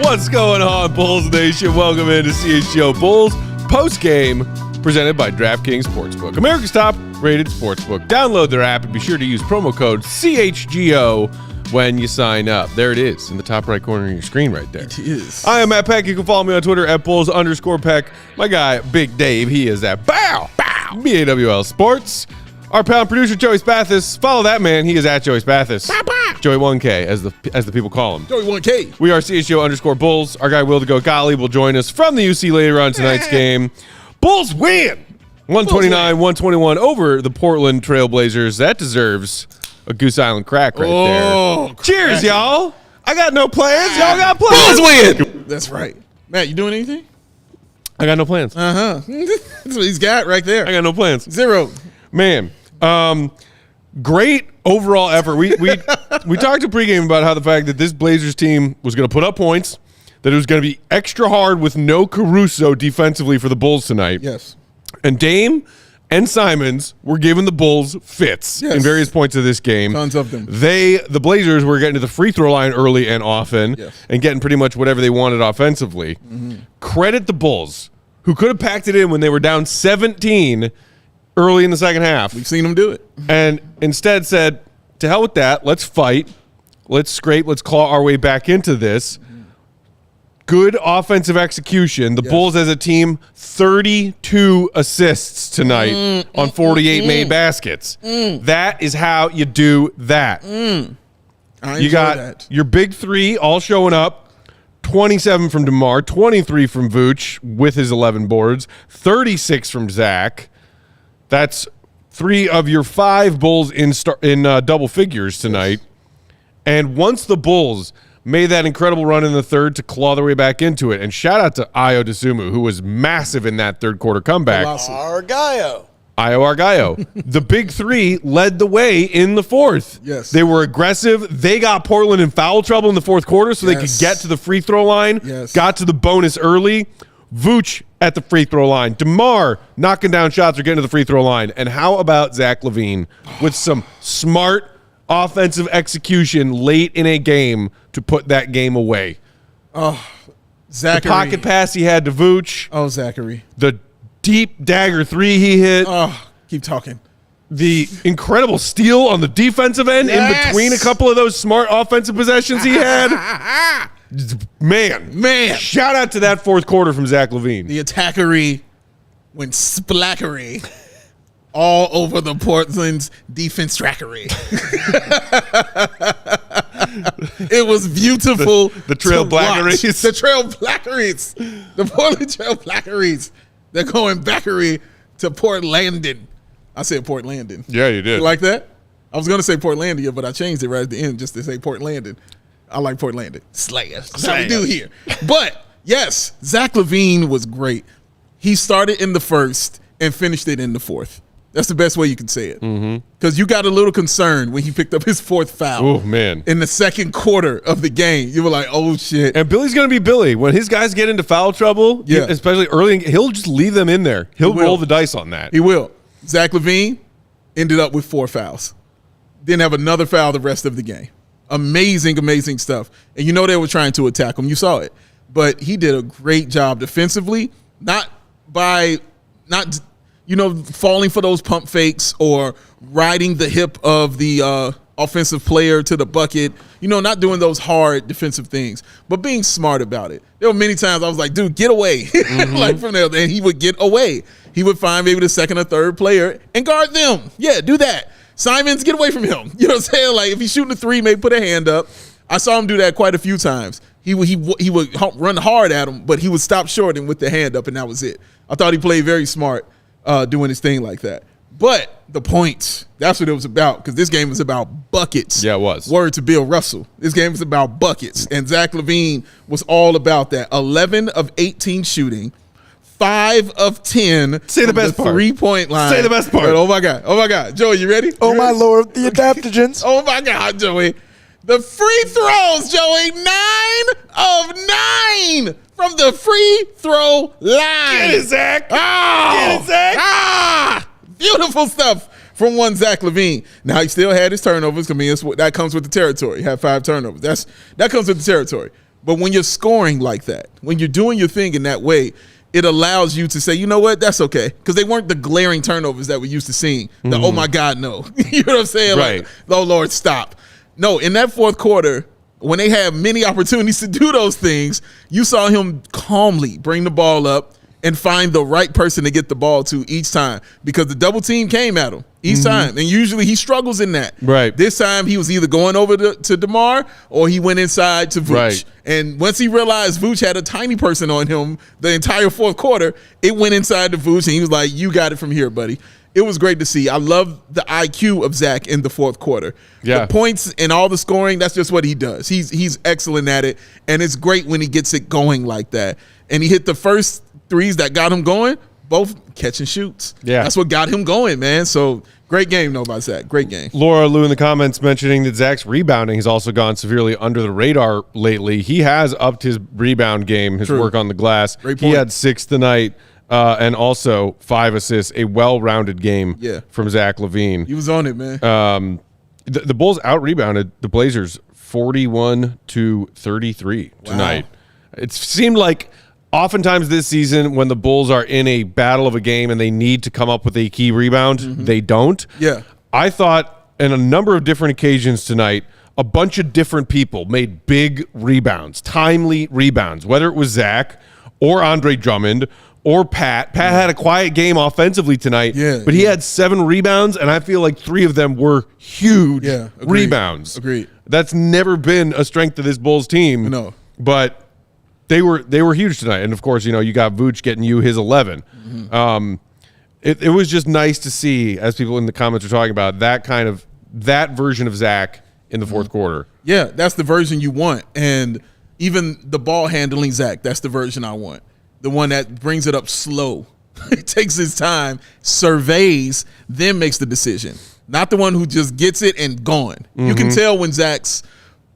What's going on, Bulls Nation? Welcome into CHGO Bulls Postgame, presented by DraftKings Sportsbook, America's top-rated sportsbook. Download their app and be sure to use promo code CHGO when you sign up. There it is in the top right corner of your screen right there. It is. I am Matt Peck. You can follow me on Twitter at Bulls_Peck. My guy, Big Dave, he is at BAWL Sports. Our pound producer, Joey Spathis. Follow that man. He is at Joey Spathis. Joey 1K, as the people call him. Joey 1K. We are CHGO_Bulls. Our guy, Will to Go Gottlieb, will join us from the UC later on tonight's game. Bulls win 129-121 over the Portland Trailblazers. That deserves a Goose Island crack right there. Cheers, y'all. I got no plans. Y'all got plans. Bulls win. That's right. Matt, you doing anything? I got no plans. That's what he's got right there. I got no plans. Zero. Man, great overall effort. We talked to pregame about how the fact that this Blazers team was going to put up points, that it was going to be extra hard with no Caruso defensively for the Bulls tonight. Yes. And Dame and Simons were giving the Bulls fits in various points of this game. Tons of them. The Blazers were getting to the free throw line early and often and getting pretty much whatever they wanted offensively. Credit the Bulls, who could have packed it in when they were down 17 early in the second half. We've seen them do it. And instead said, to hell with that. Let's fight. Let's scrape. Let's claw our way back into this. Good offensive execution. The Bulls as a team, 32 assists tonight on 48 made baskets. That is how you do that. You got your big three all showing up. 27 from DeMar, 23 from Vooch with his 11 boards, 36 from Zach. That's 3 of your 5 Bulls in double figures tonight. And once the Bulls made that incredible run in the third to claw their way back into it, and shout out to Ayo Dosunmu, who was massive in that third quarter comeback. Ayo Argayo. The big three led the way in the fourth. Yes. They were aggressive. They got Portland in foul trouble in the fourth quarter so they could get to the free throw line, got to the bonus early. Vooch at the free throw line. DeMar knocking down shots or getting to the free throw line. And how about Zach LaVine with some smart offensive execution late in a game to put that game away? Zachary. The pocket pass he had to Vooch. Oh, Zachary. The deep dagger 3 he hit. Keep talking. The incredible steal on the defensive end in between a couple of those smart offensive possessions he had. Man. Shout out to that fourth quarter from Zach LaVine. The attackery went splackery all over the Portland's defense trackery. It was beautiful. The trail blackeries. The trail blackeries. The Portland trail blackeries. They're going backery to Portlandin. I said Portlandin. Yeah, you did. You like that? I was going to say Portlandia, but I changed it right at the end just to say Portlandin. I like Portlandin. Slayer. That's how we do here. But, yes, Zach LaVine was great. He started in the first and finished it in the fourth. That's the best way you can say it. Because you got a little concerned when he picked up his fourth foul. Oh, man. In the second quarter of the game. You were like, oh, shit. And Billy's going to be Billy. When his guys get into foul trouble, especially early, he'll just leave them in there. He'll roll the dice on that. He will. Zach LaVine ended up with 4 fouls. Didn't have another foul the rest of the game. Amazing stuff. And you know they were trying to attack him. You saw it. But he did a great job defensively, not falling for those pump fakes or riding the hip of the offensive player to the bucket, not doing those hard defensive things, but being smart about it. There were many times I was like, dude, get away. Like from there. And he would get away. He would find maybe the second or third player and guard them. Yeah, do that. Simons, get away from him. You know what I'm saying? Like if he's shooting a 3, maybe put a hand up. I saw him do that quite a few times. He would run hard at him, but he would stop short and with the hand up, and that was it. I thought he played very smart doing his thing like that. But the points, that's what it was about, because this game was about buckets. Yeah, it was. Word to Bill Russell. This game was about buckets, and Zach LaVine was all about that. 11 of 18 shooting, 5 of 10 Say the best part. 3-point line. Say the best part. But, oh, my God. Joey, you ready? Oh, my Lord, the adaptogens. Oh, my God, Joey. The free throws, Joey, 9 of 9 from the free throw line. Get it, Zach. Oh, Get it, Zach. Beautiful stuff from one Zach LaVine. Now, he still had his turnovers. I mean, that comes with the territory. He had 5 turnovers. That comes with the territory. But when you're scoring like that, when you're doing your thing in that way, it allows you to say, you know what, that's okay. Because they weren't the glaring turnovers that we're used to seeing. The, oh, my God, no. You know what I'm saying? Right. Like, oh, Lord, stop. No, in that fourth quarter, when they had many opportunities to do those things, you saw him calmly bring the ball up and find the right person to get the ball to each time, because the double team came at him each time. And usually he struggles in that. Right. This time he was either going over to DeMar or he went inside to Vooch. Right. And once he realized Vooch had a tiny person on him the entire fourth quarter, it went inside to Vooch and he was like, you got it from here, buddy. It was great to see. I love the IQ of Zach in the fourth quarter. Yeah. The points and all the scoring, that's just what he does. He's excellent at it, and it's great when he gets it going like that. And he hit the first threes that got him going, both catch and shoots. Yeah. That's what got him going, man. So great game, though, by Zach. Great game. Laura Lou in the comments mentioning that Zach's rebounding has also gone severely under the radar lately. He has upped his rebound game, his work on the glass. Great He point. had 6 tonight. And also 5 assists, a well-rounded game from Zach LaVine. He was on it, man. The Bulls out-rebounded the Blazers 41-33 tonight. It seemed like oftentimes this season when the Bulls are in a battle of a game and they need to come up with a key rebound, they don't. Yeah. I thought in a number of different occasions tonight, a bunch of different people made big rebounds, timely rebounds, whether it was Zach or Andre Drummond or Pat. Pat had a quiet game offensively tonight, but he had 7 rebounds, and I feel like 3 of them were huge rebounds. Agreed. That's never been a strength of this Bulls team. No. But they were huge tonight. And, of course, you know, you got Vooch getting you his 11. It was just nice to see, as people in the comments are talking about, that version of Zach in the fourth quarter. Yeah, that's the version you want. And even the ball handling Zach, that's the version I want. The one that brings it up slow. It takes his time, surveys, then makes the decision. Not the one who just gets it and gone. You can tell when Zach's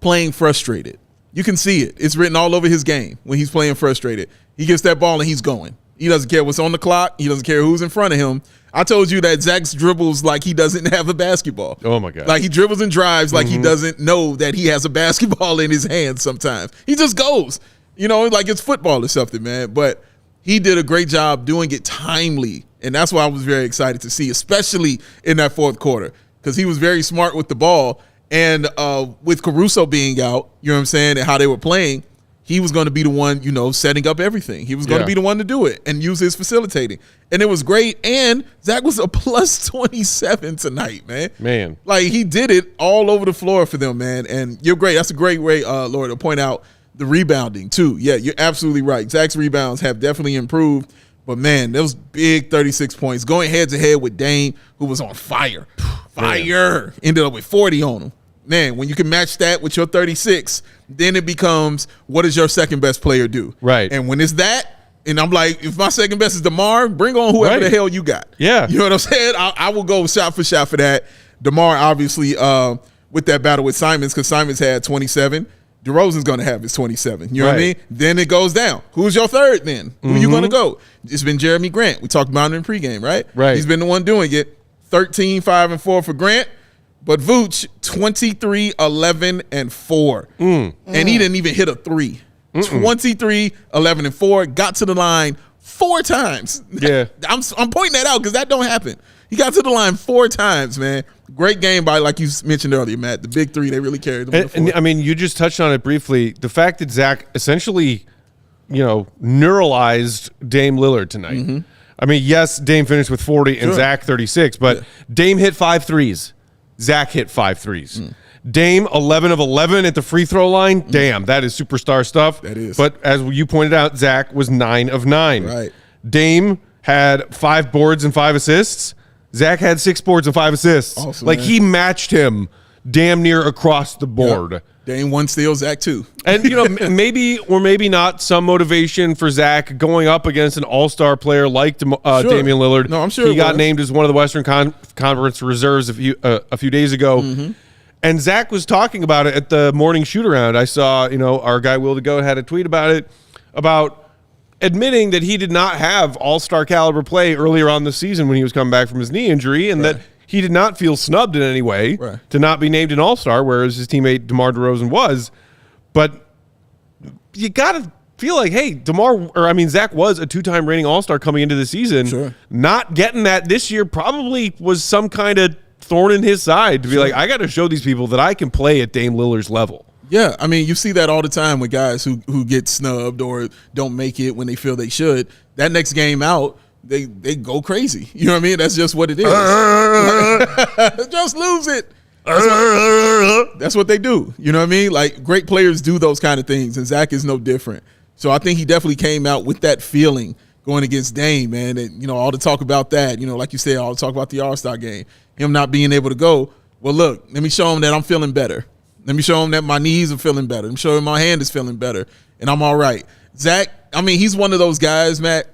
playing frustrated. You can see it. It's written all over his game when he's playing frustrated. He gets that ball and he's going. He doesn't care what's on the clock. He doesn't care who's in front of him. I told you that Zach's dribbles like he doesn't have a basketball. Oh, my God. Like he dribbles and drives like he doesn't know that he has a basketball in his hand sometimes. He just goes. You know, like it's football or something, man. But he did a great job doing it timely. And that's why I was very excited to see, especially in that fourth quarter, because he was very smart with the ball. And with Caruso being out, you know what I'm saying, and how they were playing, he was going to be the one, you know, setting up everything. He was going to be the one to do it and use his facilitating. And it was great. And Zach was a plus 27 tonight, man. Man. Like, he did it all over the floor for them, man. And you're great. That's a great way, Laura, to point out the rebounding, too. Yeah, you're absolutely right. Zach's rebounds have definitely improved. But, man, those big 36 points going head-to-head with Dame, who was on fire. Fire. Ended up with 40 on him. Man, when you can match that with your 36, then it becomes, what does your second-best player do? Right. And when it's that, and I'm like, if my second best is DeMar, bring on whoever the hell you got. Yeah. You know what I'm saying? I will go shot for shot for that. DeMar, obviously, with that battle with Simons, because Simons had 27. DeRozan's going to have his 27. You know what I mean? Then it goes down. Who's your third then? Who are you going to go? It's been Jeremy Grant. We talked about him in pregame, right? Right. He's been the one doing it. 13, 5, and 4 for Grant. But Vooch, 23, 11, and 4. And he didn't even hit a 3. 23, 11, and 4. Got to the line 4 times. Yeah. I'm pointing that out because that don't happen. He got to the line 4 times, man. Great game by, like you mentioned earlier, Matt. The big 3, they really carried them. And I mean, you just touched on it briefly. The fact that Zach essentially, you know, neuralized Dame Lillard tonight. I mean, yes, Dame finished with 40 and Zach 36, but Dame hit 5 threes. Zach hit 5 threes. Dame, 11 of 11 at the free throw line. Damn, that is superstar stuff. That is. But as you pointed out, Zach was 9 of 9. Right. Dame had 5 boards and 5 assists. Zach had 6 boards and 5 assists. Awesome, like, man. he matched him damn near across the board. Yep. Dame 1 steal, Zach 2. And, you know, maybe or maybe not some motivation for Zach going up against an all-star player like Damian Lillard. No, I'm sure he it got was. named as one of the Western Conference reserves a few days ago. And Zach was talking about it at the morning shoot-around. I saw, you know, our guy Will to Go had a tweet about it, about admitting that he did not have all-star caliber play earlier on the season when he was coming back from his knee injury, and that he did not feel snubbed in any way to not be named an all-star, whereas his teammate DeMar DeRozan was. But you got to feel like, hey, Zach was a 2-time reigning All-Star coming into the season. Sure. Not getting that this year probably was some kind of thorn in his side to be like, I got to show these people that I can play at Dame Lillard's level. Yeah, I mean, you see that all the time with guys who get snubbed or don't make it when they feel they should. That next game out, they go crazy. You know what I mean? That's just what it is. Just lose it. That's what they do. You know what I mean? Like, great players do those kind of things, and Zach is no different. So I think he definitely came out with that feeling going against Dame, man. And, all the talk about that, like you said, all the talk about the All-Star game, him not being able to go. Well, look, let me show him that I'm feeling better. Let me show him that my knees are feeling better. Let me show him my hand is feeling better, and I'm all right. Zach, I mean, he's one of those guys, Matt,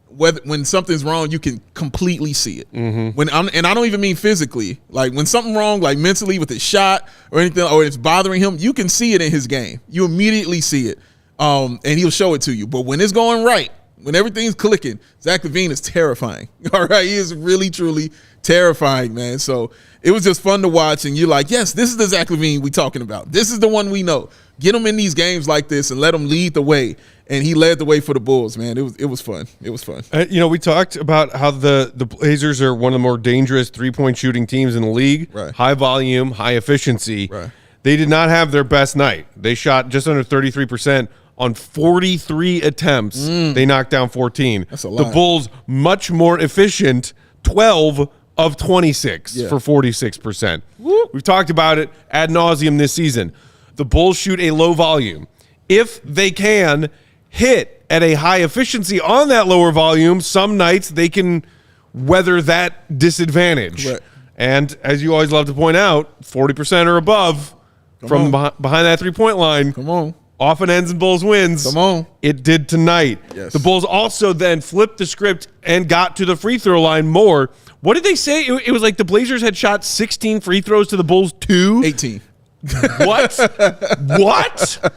when something's wrong, you can completely see it. And I don't even mean physically. Like, when something wrong, like mentally with his shot or anything, or it's bothering him, you can see it in his game. You immediately see it, and he'll show it to you. But when it's going right, when everything's clicking, Zach LaVine is terrifying. All right, he is really, truly terrifying, man. So it was just fun to watch, and you're like, yes, this is the Zach LaVine we talking about. This is the one we know. Get him in these games like this and let him lead the way. And he led the way for the Bulls, man. It was fun. It was fun. We talked about how the Blazers are one of the more dangerous three-point shooting teams in the league. Right. High volume, high efficiency. Right. They did not have their best night. They shot just under 33% on 43 attempts. They knocked down 14. That's a lot. The Bulls, much more efficient, 12 of 26 for 46%. Whoop. We've talked about it ad nauseum this season. The Bulls shoot a low volume. If they can hit at a high efficiency on that lower volume, some nights they can weather that disadvantage. Right. And as you always love to point out, 40% or above from behind that three-point line. Come on. Often ends in Bulls wins. Come on. It did tonight. Yes. The Bulls also then flipped the script and got to the free throw line more. What did they say? It was like the Blazers had shot 16 free throws to the Bulls 2. 18. What? What?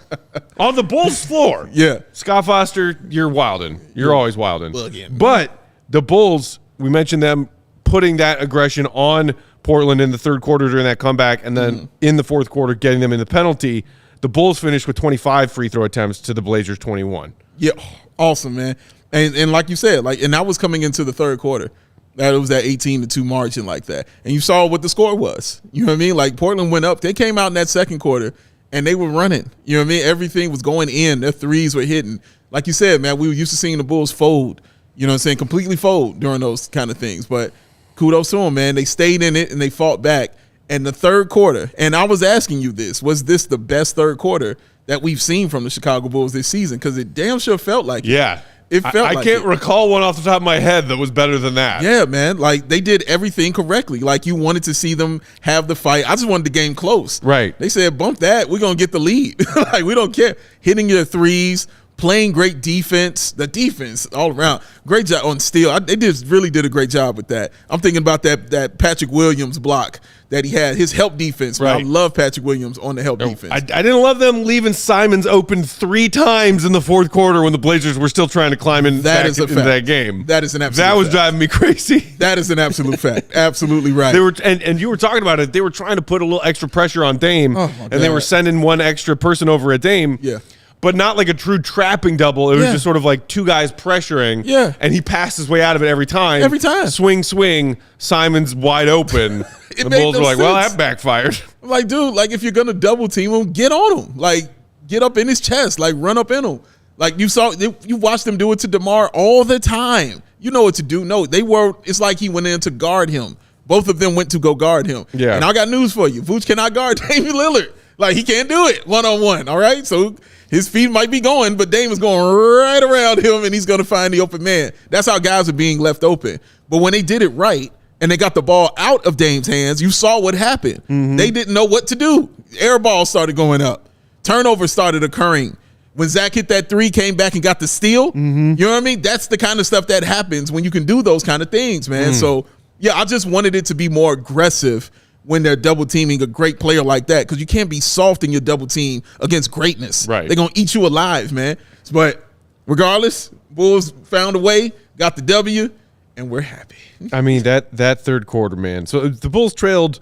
On the Bulls floor. Yeah. Scott Foster, you're wildin'. You're always wildin'. Bugging. But the Bulls, we mentioned them putting that aggression on Portland in the third quarter during that comeback, and then in the fourth quarter getting them in the penalty. The Bulls finished with 25 free throw attempts to the Blazers 21. Yeah, awesome, man. And like you said, and that was coming into the third quarter. That it was that 18-2 margin like that. And you saw what the score was. You know what I mean? Like, Portland went up. They came out in that second quarter, and they were running. You know what I mean? Everything was going in. Their threes were hitting. Like you said, man, we were used to seeing the Bulls fold, you know what I'm saying, completely fold during those kind of things. But kudos to them, man. They stayed in it, and they fought back. And the third quarter, and I was asking you this, was this the best third quarter that we've seen from the Chicago Bulls this season? Because it damn sure felt like it. Yeah. It felt I like can't it. recall one off the top of my head that was better than that. Yeah, man. Like, they did everything correctly. Like, you wanted to see them have the fight. I just wanted the game close. Right. They said, bump that. We're going to get the lead. Like, we don't care. Hitting your threes, playing great defense. The defense all around. Great job on steal. They just really did a great job with that. I'm thinking about that Patrick Williams block that he had, his help defense. Man. Right. I love Patrick Williams on the help defense. I didn't love them leaving Simons open 3 times in the fourth quarter when the Blazers were still trying to climb in That back is a into fact. that game. That is an absolute That was fact. driving me crazy. That is an absolute fact. Absolutely right. They were and you were talking about it. They were trying to put a little extra pressure on Dame, Oh, my and they God. were sending one extra person over at Dame. Yeah. But not like a true trapping double. It was Yeah. just sort of like 2 guys pressuring. Yeah. And he passed his way out of it every time. Every time. Swing. Simon's wide open. It The made Bulls no were like, well, sense. that backfired. I'm like, dude, like, if you're gonna double team him, get on him. Like, get up in his chest. Like, run up in him. Like, you watched them do it to DeMar all the time. You know what to do. No, it's like he went in to guard him. Both of them went to go guard him. Yeah. And I got news for you. Vooch cannot guard Damian Lillard. Like, he can't do it one-on-one, all right? So his feet might be going, but Dame is going right around him, and he's going to find the open man. That's how guys are being left open. But when they did it right, and they got the ball out of Dame's hands, you saw what happened. They didn't know what to do. Air balls started going up. Turnovers started occurring. When Zach hit that 3, came back and got the steal, you know what I mean? That's the kind of stuff that happens when you can do those kind of things, man. So, yeah, I just wanted it to be more aggressive when they're double teaming a great player like that, because you can't be soft in your double team against greatness. Right. They're going to eat you alive, man. But regardless, Bulls found a way, got the W, and we're happy. I mean, that third quarter, man. So the Bulls trailed,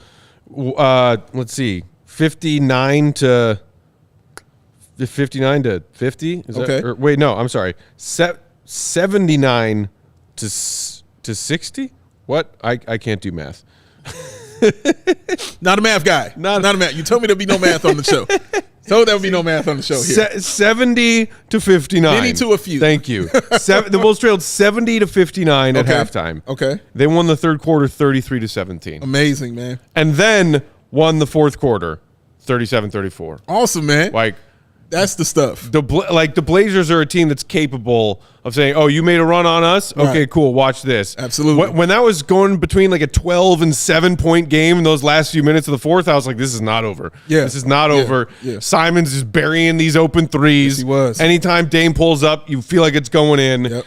let's see, 59 to The 59 to 50? Is Okay. That, wait, no, I'm sorry. 79 to 60? What? I can't do math. Not a math guy. Not a math. You told me there'd be no math on the show. Told there would be no math on the show here. 70 to 59. Many to a few. Thank you. The Bulls trailed 70 to 59 at halftime. Okay. They won the third quarter 33 to 17. Amazing, man. And then won the fourth quarter 37-34. Awesome, man. Like, that's the stuff. the Blazers are a team that's capable of saying, "Oh, you made a run on us? Okay, Right. cool. Watch this." Absolutely. When that was going between like a 12 and 7 point game in those last few minutes of the fourth, I was like, "This is not over. Yeah. This is not over." Yeah. Simon's just burying these open threes. Yes, he was. Anytime Dame pulls up, you feel like it's going in. Yep.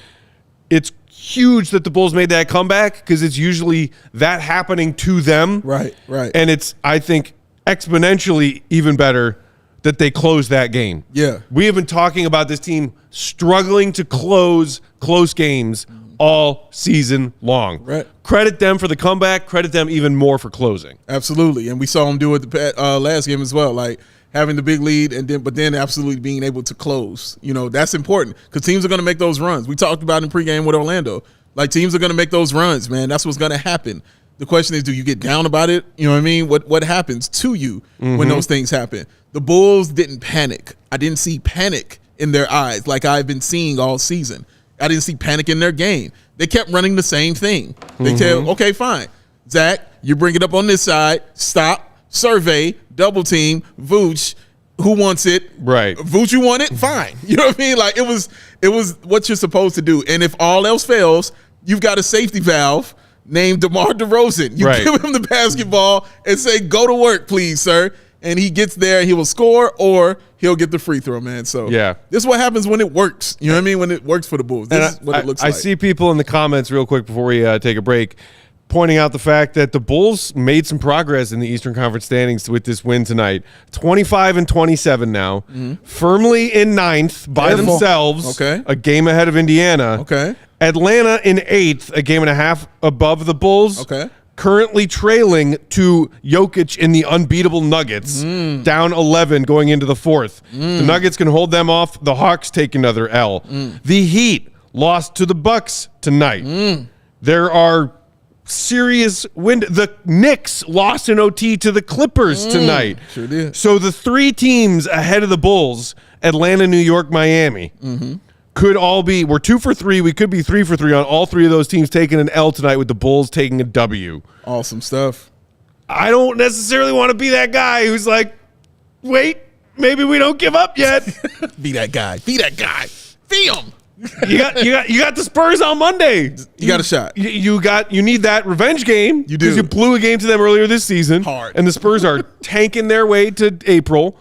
It's huge that the Bulls made that comeback because it's usually that happening to them. Right. And it's, I think, exponentially even better that they close that game. Yeah. We have been talking about this team struggling to close close games all season long. Right. Credit them for the comeback. Credit them even more for closing. Absolutely. And we saw him do it the last game as well. Like having the big lead but then absolutely being able to close. You know, that's important because teams are going to make those runs. We talked about in pregame with Orlando. Like teams are going to make those runs, man. That's what's going to happen. The question is, do you get down about it? You know what I mean? What happens to you when those things happen? The Bulls didn't panic. I didn't see panic in their eyes like I've been seeing all season. I didn't see panic in their game. They kept running the same thing. They tell, okay, fine. Zach, you bring it up on this side. Stop, survey, double team, Vooch. Who wants it? Right. Vooch, you want it? Fine. You know what I mean? Like it was what you're supposed to do. And if all else fails, you've got a safety valve named DeMar DeRozan. You give him the basketball and say, go to work, please, sir. And he gets there, he will score or he'll get the free throw, man. So yeah, this is what happens when it works. You know what I mean? When it works for the Bulls. This is what it looks like. I see people in the comments real quick before we take a break pointing out the fact that the Bulls made some progress in the Eastern Conference standings with this win tonight. 25-27 now. Firmly in ninth by themselves. Okay. A game ahead of Indiana. Okay. Atlanta in eighth, a game and a half above the Bulls. Okay. Currently trailing to Jokic in the unbeatable Nuggets, down 11 going into the fourth. The Nuggets can hold them off. The Hawks take another L. The Heat lost to the Bucks tonight. There are serious wind. The Knicks lost in OT to the Clippers tonight. Sure did. So the three teams ahead of the Bulls, Atlanta, New York, Miami, could all be, we're 2 for 3. We could be 3 for 3 on all three of those teams taking an L tonight with the Bulls taking a W. Awesome stuff. I don't necessarily want to be that guy who's like, wait, maybe we don't give up yet. Be that guy. Be that guy. Be him. You got the Spurs on Monday. You got a shot. You need that revenge game. You do. Because you blew a game to them earlier this season. Hard. And the Spurs are tanking their way to April.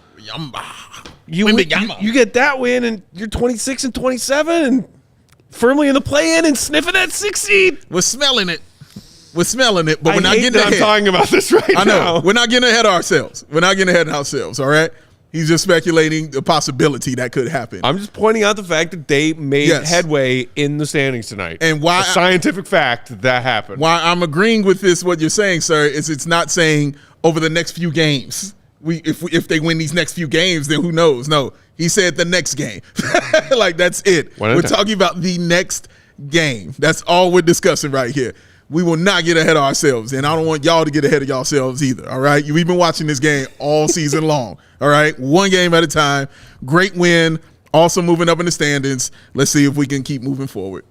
You get that win, and you're 26-27 and firmly in the play-in and sniffing that 6th seed. We're smelling it, but we're not getting ahead. I'm talking about this right now. I know. We're not getting ahead of ourselves. All right? He's just speculating the possibility that could happen. I'm just pointing out the fact that they made headway in the standings tonight. And why a scientific fact that happened. Why I'm agreeing with this, what you're saying, sir, is it's not saying over the next few games. If they win these next few games, then who knows? No, he said the next game. Like, that's it. We're talking about the next game. That's all we're discussing right here. We will not get ahead of ourselves, and I don't want y'all to get ahead of yourselves either, all right? We've been watching this game all season long, all right? One game at a time. Great win. Also moving up in the standings. Let's see if we can keep moving forward.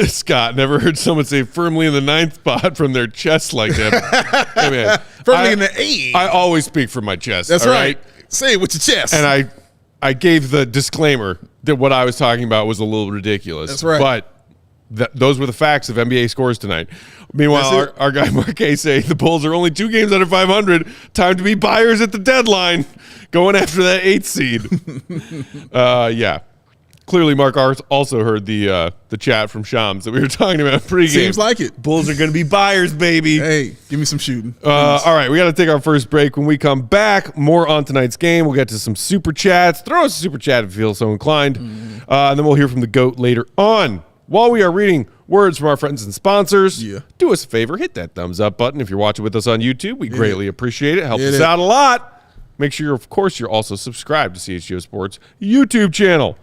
Scott, never heard someone say firmly in the 9th spot from their chest like that. Hey, man, firmly in the 8th. I always speak from my chest. That's right. Say it with your chest. And I gave the disclaimer that what I was talking about was a little ridiculous. That's right. But those were the facts of NBA scores tonight. Meanwhile, our guy Marquet say the Bulls are only 2 games under 500. Time to be buyers at the deadline, going after that 8th seed. Yeah. Clearly, Mark also heard the chat from Shams that we were talking about pregame. Seems like it. Bulls are going to be buyers, baby. Hey, give me some shooting. All right, we got to take our first break. When we come back, more on tonight's game. We'll get to some super chats. Throw us a super chat if you feel so inclined. And then we'll hear from the GOAT later on. While we are reading words from our friends and sponsors, do us a favor. Hit that thumbs up button if you're watching with us on YouTube. We greatly appreciate it. Helps us out a lot. Make sure, of course, you're also subscribed to CHGO Sports YouTube channel.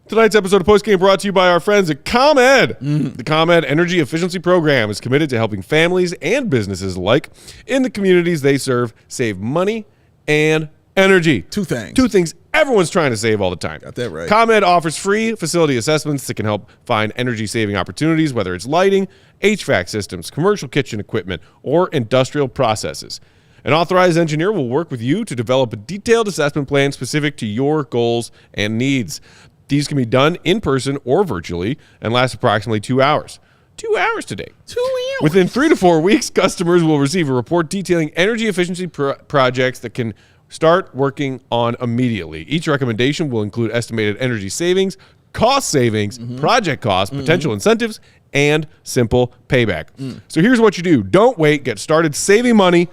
Tonight's episode of Postgame brought to you by our friends at ComEd. The ComEd Energy Efficiency Program is committed to helping families and businesses alike in the communities they serve save money and energy. Two things everyone's trying to save all the time. Got that right. ComEd offers free facility assessments that can help find energy-saving opportunities, whether it's lighting, HVAC systems, commercial kitchen equipment, or industrial processes. An authorized engineer will work with you to develop a detailed assessment plan specific to your goals and needs. These can be done in person or virtually and last approximately 2 hours. 2 hours today. 2 hours. Within 3 to 4 weeks, customers will receive a report detailing energy efficiency projects that can start working on immediately. Each recommendation will include estimated energy savings, cost savings, project costs, potential incentives, and simple payback. So here's what you do. Don't wait. Get started saving money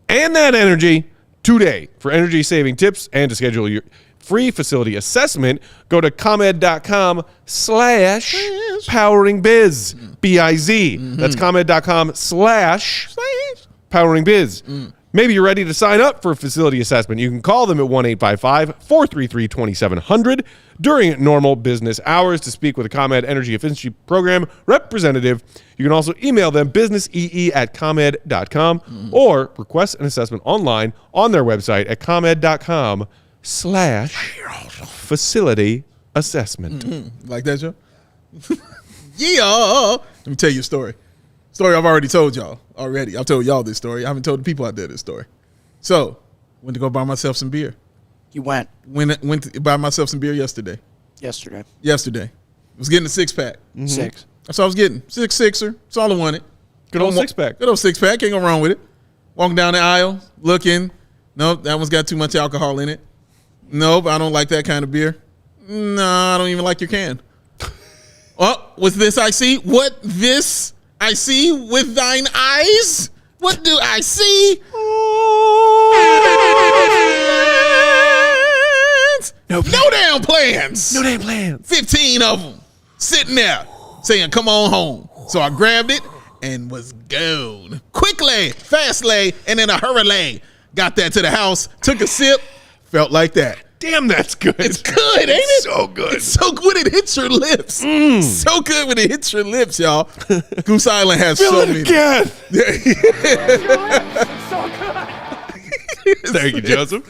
and that energy today. For energy saving tips and to schedule your free facility assessment, go to ComEd.com/poweringbiz, B-I-Z. That's ComEd.com/poweringbiz. Maybe you're ready to sign up for a facility assessment. You can call them at 1-855-433-2700 during normal business hours to speak with a ComEd Energy Efficiency Program representative. You can also email them businessee@comed.com or request an assessment online on their website at ComEd.com/facility assessment. Like that, Joe? Yeah. Let me tell you a story. Story I've already told y'all already. I've told y'all this story. I haven't told the people out there this story. So, went to go buy myself some beer. You went Went to buy myself some beer yesterday. yesterday. I was getting a 6-pack. 6. That's what I was getting. Sixer. That's all I wanted. Good old six-pack. Good old 6-pack. Can't go wrong with it. Walking down the aisle, looking. Nope, that one's got too much alcohol in it. Nope, I don't like that kind of beer. No, I don't even like your can. Oh, what's this I see? What this I see with thine eyes? What do I see? No damn plans. No damn plans. 15 of them sitting there saying, come on home. So I grabbed it and was gone. Quickly, fastly, and in a hurry. Got that to the house, took a sip, felt like that. Damn, that's good. It's good, ain't it? So good. It's so good it hits your lips. So good when it hits your lips, y'all. Goose Island has so many. Again. Thank you, Joseph.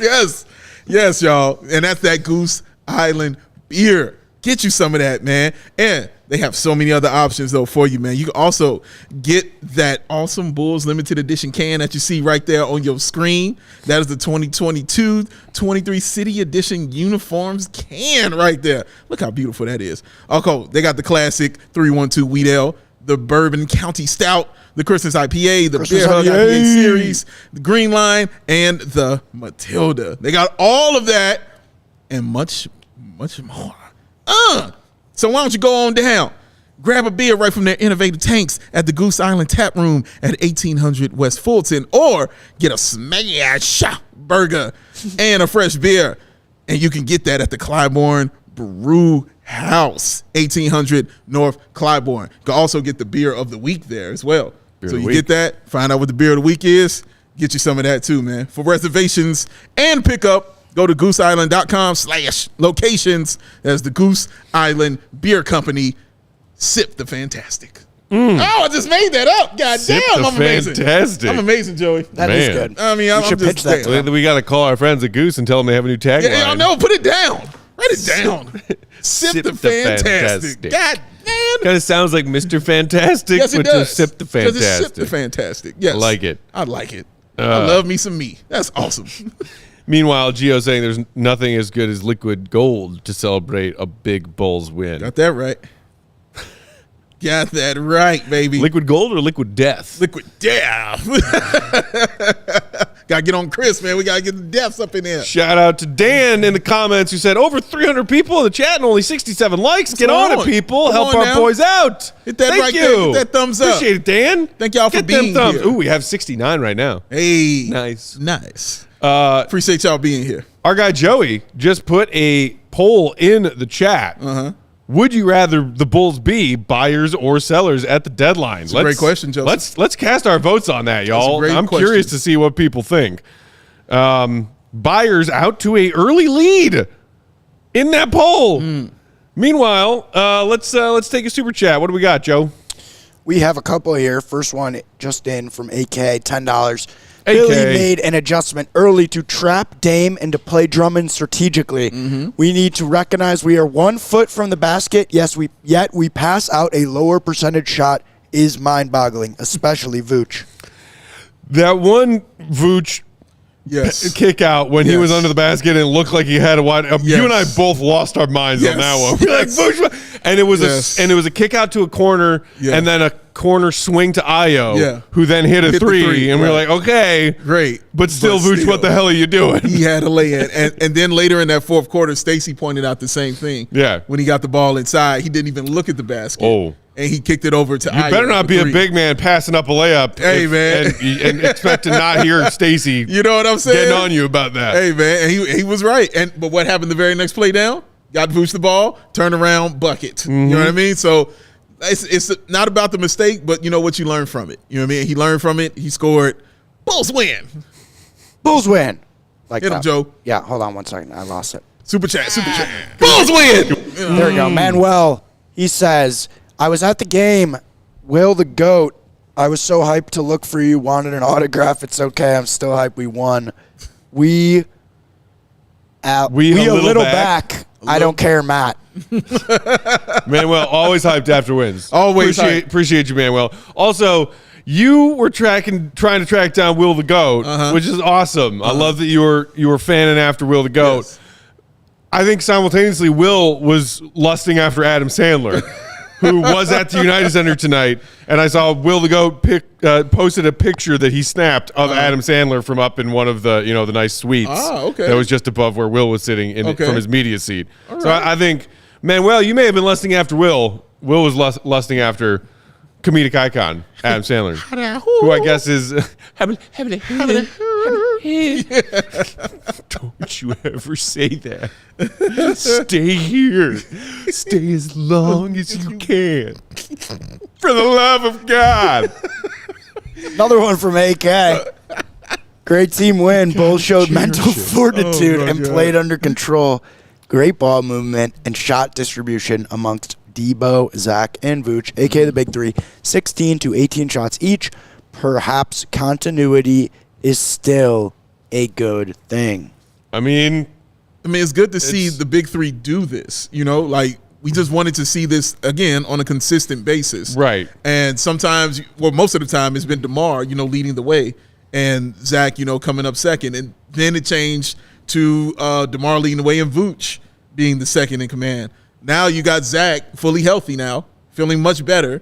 Yes, y'all. And that's that Goose Island beer. Get you some of that, man. And they have so many other options, though, for you, man. You can also get that awesome Bulls limited edition can that you see right there on your screen. That is the 2022-23 City Edition uniforms can right there. Look how beautiful that is. Okay, they got the classic 312 Wheat Ale, the Bourbon County Stout, the Christmas IPA, the Beer Hug IPA series, the Green Line, and the Matilda. They got all of that and much, much more. So why don't you go on down, grab a beer right from their innovative tanks at the Goose Island Tap Room at 1800 West Fulton, or get a smash burger and a fresh beer, and you can get that at the Clybourne Brew House, 1800 North Clybourne. You can also get the beer of the week there as well. So you get that, find out what the beer of the week is, get you some of that too, man. For reservations and pickup, go to gooseisland.com/locations. That's the Goose Island Beer Company. Sip the fantastic. Oh, I just made that up. God damn, I'm amazing. Fantastic. I'm amazing, Joey. That is good. I mean, I'm should just pitch that to them. We got to call our friends at Goose and tell them they have a new tagline. Yeah, y'all know. Put it down. Write it down. Sip the fantastic. God damn. Kind of sounds like Mr. Fantastic, Yes, it but does. just sip the fantastic. Just sip the fantastic. Yes. I like it. I like it. I love me some me. That's awesome. Meanwhile, Gio saying there's nothing as good as liquid gold to celebrate a big Bulls win. Got that right. Got that right, baby. Liquid gold or liquid death? Liquid death. Gotta get on Chris, man. We gotta get the deaths up in there. Shout out to Dan in the comments who said over 300 people in the chat and only 67 likes. Get on it, people. Come Help on our now. boys out. Hit that Thank right you. there. Hit that thumbs up. Appreciate it, Dan. Thank y'all for Get being them thumbs. here. Ooh, we have 69 right now. Hey. Nice. Appreciate y'all being here. Our guy Joey just put a poll in the chat. Would you rather the Bulls be buyers or sellers at the deadline? That's a great question, Joseph. Let's cast our votes on that, y'all. great I'm question. curious to see what people think. Buyers out to a early lead in that poll. Meanwhile, let's take a super chat. What do we got, Joe? We have a couple here. First one just in from AK, $10. Billy made an adjustment early to trap Dame and to play Drummond strategically. We need to recognize we are 1 foot from the basket. Yet we pass out a lower percentage shot is mind-boggling, especially Vooch. That one Vooch kick out when he was under the basket and it looked like he had a wide. You and I both lost our minds on that one. We're like, Vooch, and it was a kick out to a corner and then a corner swing to Ayo, who then hit a three, and we're like, okay, great, but still, Vooch, what the hell are you doing? He had to lay it, and then later in that fourth quarter, Stacey pointed out the same thing. Yeah, when he got the ball inside, he didn't even look at the basket. And he kicked it over to Ayo. You better not be a big man passing up a layup. Hey, man. And expect to not hear Stacey you know what I'm saying? Getting on you about that. Hey, man. And he was right. But what happened the very next play down? Got Vooch the ball, turn around, bucket. You know what I mean? So it's not about the mistake, but you know what you learn from it. You know what I mean? He learned from it. He scored. Bulls win. Bulls win. Like Hit him, Joe. Yeah, hold on one second. I lost it. Super chat. Bulls win. There we go. Manuel, he says, I was at the game. Will the GOAT. I was so hyped to look for you. Wanted an autograph. It's okay. I'm still hyped. We won. We a little back. I don't care, Matt. Manuel, always hyped after wins. Always appreciate you, Manuel. Also, you were trying to track down Will the GOAT, which is awesome. I love that you were fanning after Will the GOAT. Yes. I think simultaneously Will was lusting after Adam Sandler. Who was at the United Center tonight, and I saw Will the GOAT posted a picture that he snapped of Adam Sandler from up in one of the the nice suites that was just above where Will was sitting from his media seat. So I think, Manuel, you may have been lusting after Will. Will was lusting after comedic icon Adam Sandler, who I guess is. Don't you ever say that. Stay here. Stay as long as you can. For the love of God. Another one from AK. Great team win. Bulls showed mental fortitude and played under control. Great ball movement and shot distribution amongst Debo, Zach, and Vooch, a.k.a. the big three. 16 to 18 shots each. Perhaps continuity is still a good thing. I mean, it's good to see the big three do this. Like we just wanted to see this again on a consistent basis. Right. And sometimes, most of the time, it's been DeMar, leading the way, and Zach, coming up second. And then it changed to DeMar leading the way and Vooch being the second in command. Now you got Zach fully healthy now, feeling much better,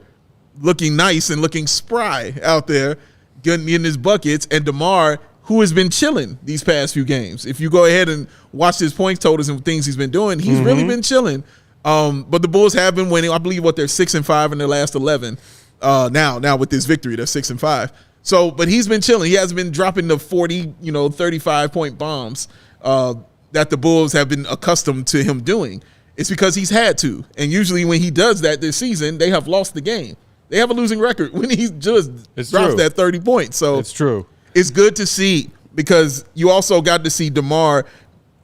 looking nice and looking spry out there, getting in his buckets, and DeMar, who has been chilling these past few games. If you go ahead and watch his point totals and things he's been doing, he's really been chilling. But the Bulls have been winning. I believe they're 6-5 in their last 11. Now with this victory, they're 6-5. So, but he's been chilling. He hasn't been dropping the 40, 35-point bombs that the Bulls have been accustomed to him doing. It's because he's had to. And usually when he does that this season, they have lost the game. They have a losing record when he just drops that 30 points. So it's true. It's good to see because you also got to see DeMar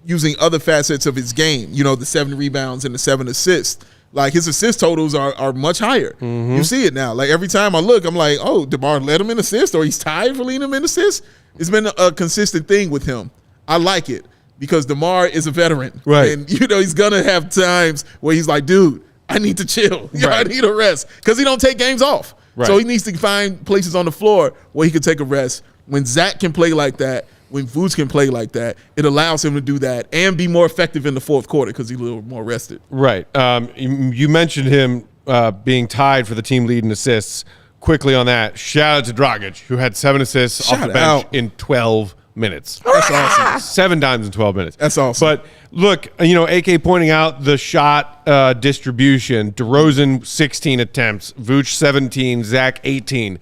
using other facets of his game. The 7 rebounds and the 7 assists. Like his assist totals are much higher. You see it now. Like every time I look, I'm like, oh, DeMar led him in assists or he's tied for leading him in assists. It's been a consistent thing with him. I like it. Because DeMar is a veteran. Right. And, he's going to have times where he's like, dude, I need to chill. I need a rest. Because he don't take games off. Right. So he needs to find places on the floor where he can take a rest. When Zach can play like that, when Vooch can play like that, it allows him to do that and be more effective in the fourth quarter because he's a little more rested. Right. You mentioned him being tied for the team lead in assists. Quickly on that, shout out to Dragic, who had 7 assists off the bench in 12 minutes. That's awesome. 7 times in 12 minutes. That's awesome. But look, AK pointing out the shot distribution. DeRozan 16 attempts, Vooch 17, Zach 18.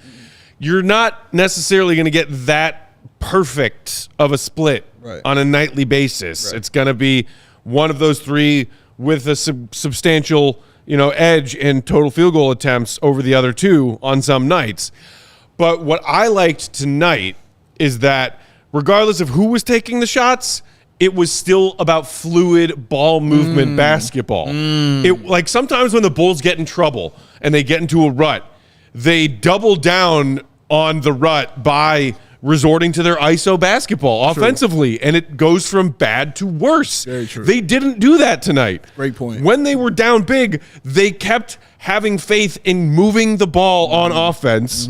You're not necessarily going to get that perfect of a split on a nightly basis. Right. It's going to be one of those three with a substantial edge in total field goal attempts over the other two on some nights. But what I liked tonight is that regardless of who was taking the shots, it was still about fluid ball movement basketball. It, like, sometimes when the Bulls get in trouble and they get into a rut, they double down on the rut by resorting to their ISO basketball offensively, and it goes from bad to worse. Very true. They didn't do that tonight. Great point. When they were down big, they kept having faith in moving the ball on offense.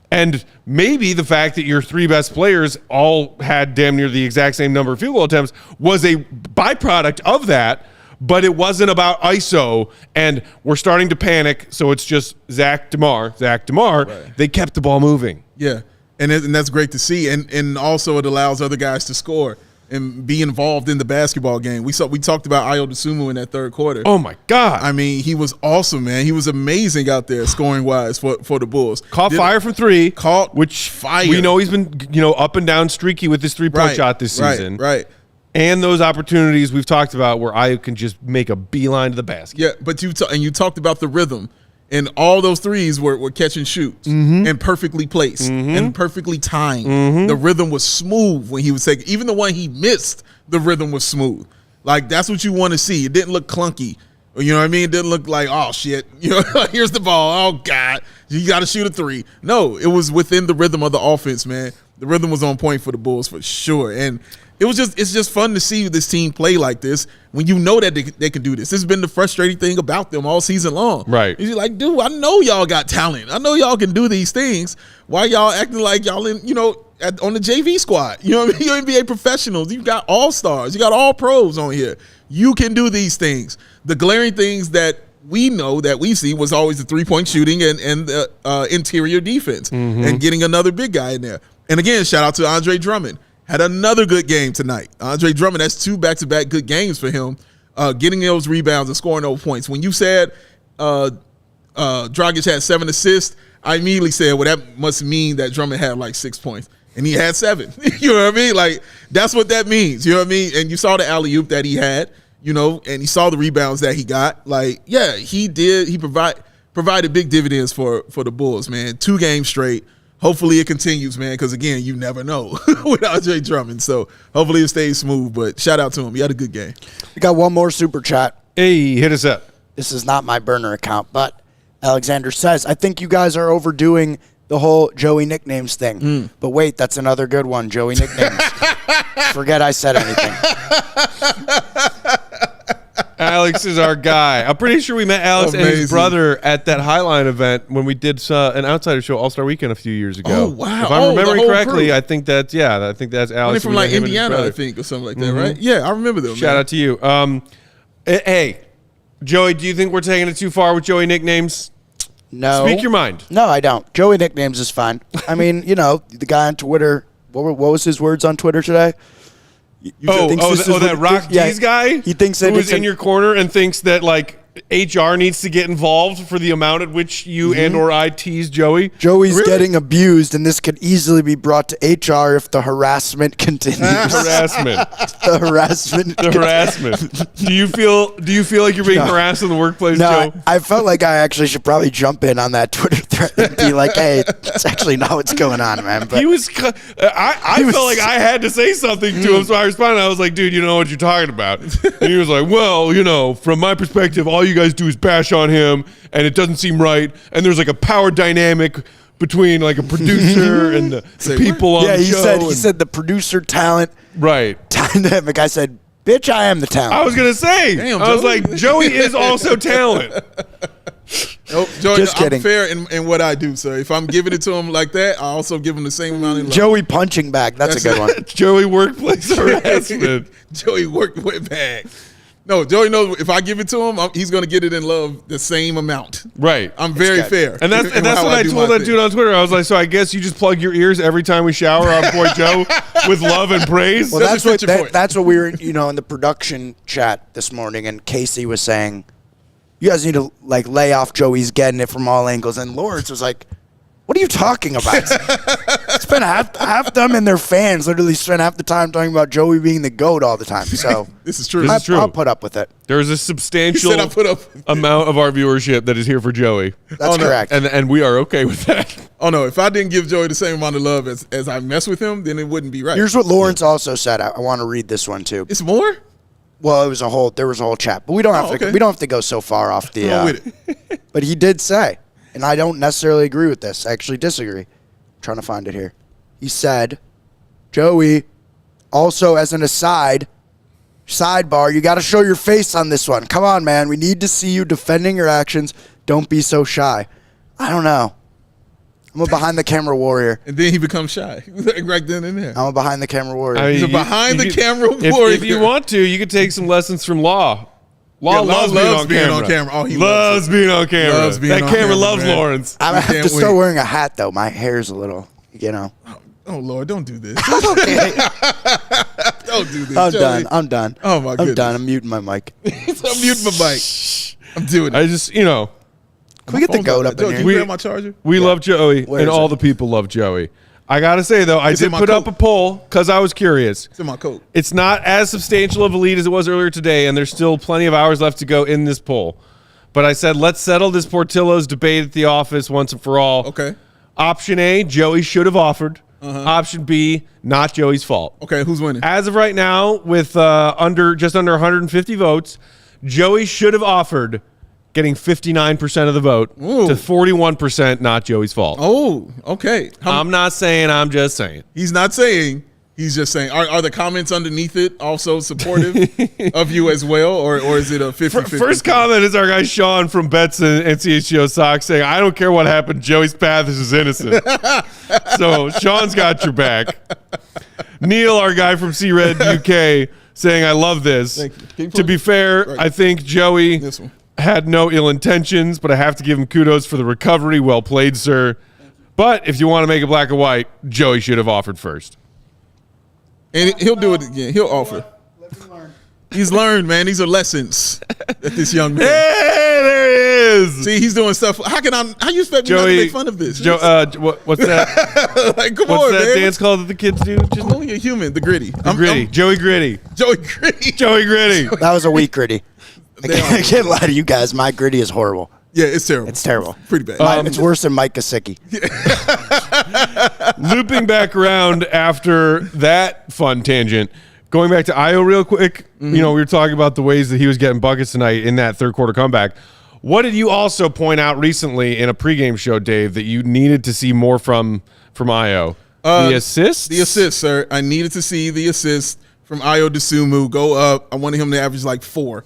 And maybe the fact that your three best players all had damn near the exact same number of field goal attempts was a byproduct of that, but it wasn't about ISO, and we're starting to panic, so it's just Zach DeMar. Right. They kept the ball moving. Yeah, and that's great to see, and also it allows other guys to score and be involved in the basketball game. We talked about Ayo Dosunmu in that third quarter. Oh my God! I mean, he was awesome, man. He was amazing out there scoring wise for the Bulls. Caught fire from three. Which fire. We know he's been up and down streaky with his 3-point shot this season. Right. And those opportunities we've talked about where Ayo can just make a beeline to the basket. Yeah, but you talked about the rhythm. And all those threes were catch and shoots and perfectly placed and perfectly timed. The rhythm was smooth when he was taking. Even the one he missed, the rhythm was smooth. Like, that's what you want to see. It didn't look clunky. You know what I mean? It didn't look like, oh, shit. Here's the ball. Oh, God. You got to shoot a three. No, it was within the rhythm of the offense, man. The rhythm was on point for the Bulls for sure. And it's just fun to see this team play like this when you know that they can do this. This has been the frustrating thing about them all season long. Right. You're like, dude, I know y'all got talent. I know y'all can do these things. Why y'all acting like y'all on the JV squad? You know what I mean? You're NBA professionals. You got all-stars. You got all pros on here. You can do these things. The glaring things that we know that we see was always the three-point shooting and the interior defense and getting another big guy in there. And again, shout out to Andre Drummond. Had another good game tonight. Andre Drummond, that's 2 back-to-back good games for him, getting those rebounds and scoring those points. When you said Dragic had 7 assists, I immediately said, well, that must mean that Drummond had like 6 points. And he had 7. You know what I mean? Like, that's what that means. You know what I mean? And you saw the alley-oop that he had, and you saw the rebounds that he got. Like, yeah, he did. He provided big dividends for the Bulls, man. 2 games straight. Hopefully it continues, man, because, again, you never know with Andre Drummond. So hopefully it stays smooth, but shout out to him. He had a good game. We got one more super chat. Hey, hit us up. This is not my burner account, but Alexander says, I think you guys are overdoing the whole Joey nicknames thing. But wait, that's another good one, Joey nicknames. Forget I said anything. Alex is our guy. I'm pretty sure we met Alex and his brother at that Highline event when we did an Outsider Show All-Star Weekend a few years ago. Oh, wow. If I'm remembering correctly, I think that's Alex. From like Indiana, I think, or something like that, right? Yeah, I remember them. Shout out to you. Hey, Joey, do you think we're taking it too far with Joey nicknames? No. Speak your mind. No, I don't. Joey nicknames is fine. I mean, the guy on Twitter, what was his words on Twitter today? That Rock D's guy? He thinks that who was in your corner and thinks that, like, HR needs to get involved for the amount at which you and or I tease Joey. Joey's getting abused, and this could easily be brought to HR if the harassment continues. The harassment. Do you feel like you're being harassed in the workplace, Joe? I felt like I actually should probably jump in on that Twitter thread and be like, hey, that's actually not what's going on, man. But I felt like I had to say something to him, so I responded. I was like, dude, you know what you're talking about. And he was like, well, from my perspective, all you guys do is bash on him, and it doesn't seem right. And there's like a power dynamic between like a producer and the people on the show. Yeah, he said the producer talent dynamic. I said, bitch, I am the talent. I was going to say. Damn, I was like, Joey is also talent. Nope, Joey, Just kidding. I'm fair in what I do, so if I'm giving it to him like that, I also give him the same amount of love. Joey punching back. That's a good one. Joey workplace harassment. Joey went back. No, Joey knows if I give it to him, he's going to get it in love the same amount. Right. I'm very fair. And that's what I told that dude on Twitter. I was like, so I guess you just plug your ears every time we shower our boy Joe with love and praise? Well, that's what we were, in the production chat this morning, and Casey was saying, you guys need to, like, lay off Joey's getting it from all angles. And Lawrence was like, What are you talking about? Spend half them and their fans literally spend half the time talking about Joey being the GOAT all the time. So This is true. I'll put up with it. There's a substantial He said I put up- amount of our viewership that is here for Joey. That's correct. And we are okay with that. Oh, no. If I didn't give Joey the same amount of love as I mess with him, then it wouldn't be right. Here's what Lawrence also said. I want to read this one too. It's more? Well, there was a whole chat, but we don't have okay. we don't have to go so far off the. Go with it. But he did say, and I don't necessarily agree with this. I actually disagree. I'm trying to find it here. He said, Joey, also as an sidebar, you got to show your face on this one. Come on, man. We need to see you defending your actions. Don't be so shy. I don't know. I'm a behind-the-camera warrior. And then he becomes shy. Right then and there. I'm a behind-the-camera warrior. I mean, He's a behind-the-camera warrior. If you want to, you could take some lessons from Law. Yeah, Law loves being on camera. Oh, he loves being on camera. Loves being that on camera camera, loves man. Lawrence. I'm going to have can't to start wait. wearing a hat, though. My hair's a little, Oh, Lord, don't do this. Okay. Don't do this. I'm Joey. done. I'm done. Oh, my goodness. I'm done. I'm muting my mic. I'm muting my mic. I'm doing it. I just, Can we get the GOAT up in Joe, here? can you grab my charger? we love Joey, Where and is all it? the people love Joey. I got to say, though, I It's in did my put up coat. a poll because I was curious. It's in my coat. It's not as substantial of a lead as it was earlier today, and there's still plenty of hours left to go in this poll. But I said, let's settle this Portillo's debate at the office once and for all. Okay. Option A, Joey should have offered. Option B, not Joey's fault. Okay, who's winning? As of right now, with just under 150 votes, Joey should have offered, getting 59% of the vote Ooh. to 41%, not Joey's fault. Oh, okay. I'm not saying, I'm just saying. He's not saying. He's just saying. Are the comments underneath it also supportive of you as well, or is it a 50-50? First comment is our guy Sean from Bets and CHGO Sox saying, I don't care what happened, Joey's path is innocent. So Sean's got your back. Neil, our guy from C-Red UK, saying, I love this. Thank you. To be fair, Right. I think Joey This one. had no ill intentions, but I have to give him kudos for the recovery. Well played, sir. But if you want to make it black and white, Joey should have offered first. And he'll do it again. He'll offer. He's learned, man. These are lessons that this young man. Hey, there he is. See, he's doing stuff. How you expect me not to make fun of this? What's that? Like, come What's on, that man. dance called that the kids do? Just I'm only a human. The gritty. Gritty. Joey Gritty. Joey Gritty. Joey Gritty. That was a weak gritty. I They can't, are. I can't lie to you guys. My gritty is horrible. Yeah, it's terrible. It's terrible. Pretty bad. It's worse than Mike Gesicki. Looping back around after that fun tangent, going back to Io real quick. We were talking about the ways that he was getting buckets tonight in that third quarter comeback. What did you also point out recently in a pregame show, Dave, that you needed to see more from Io? The assists? The assist, sir. I needed to see the assist from Io DeSumo go up. I wanted him to average like 4.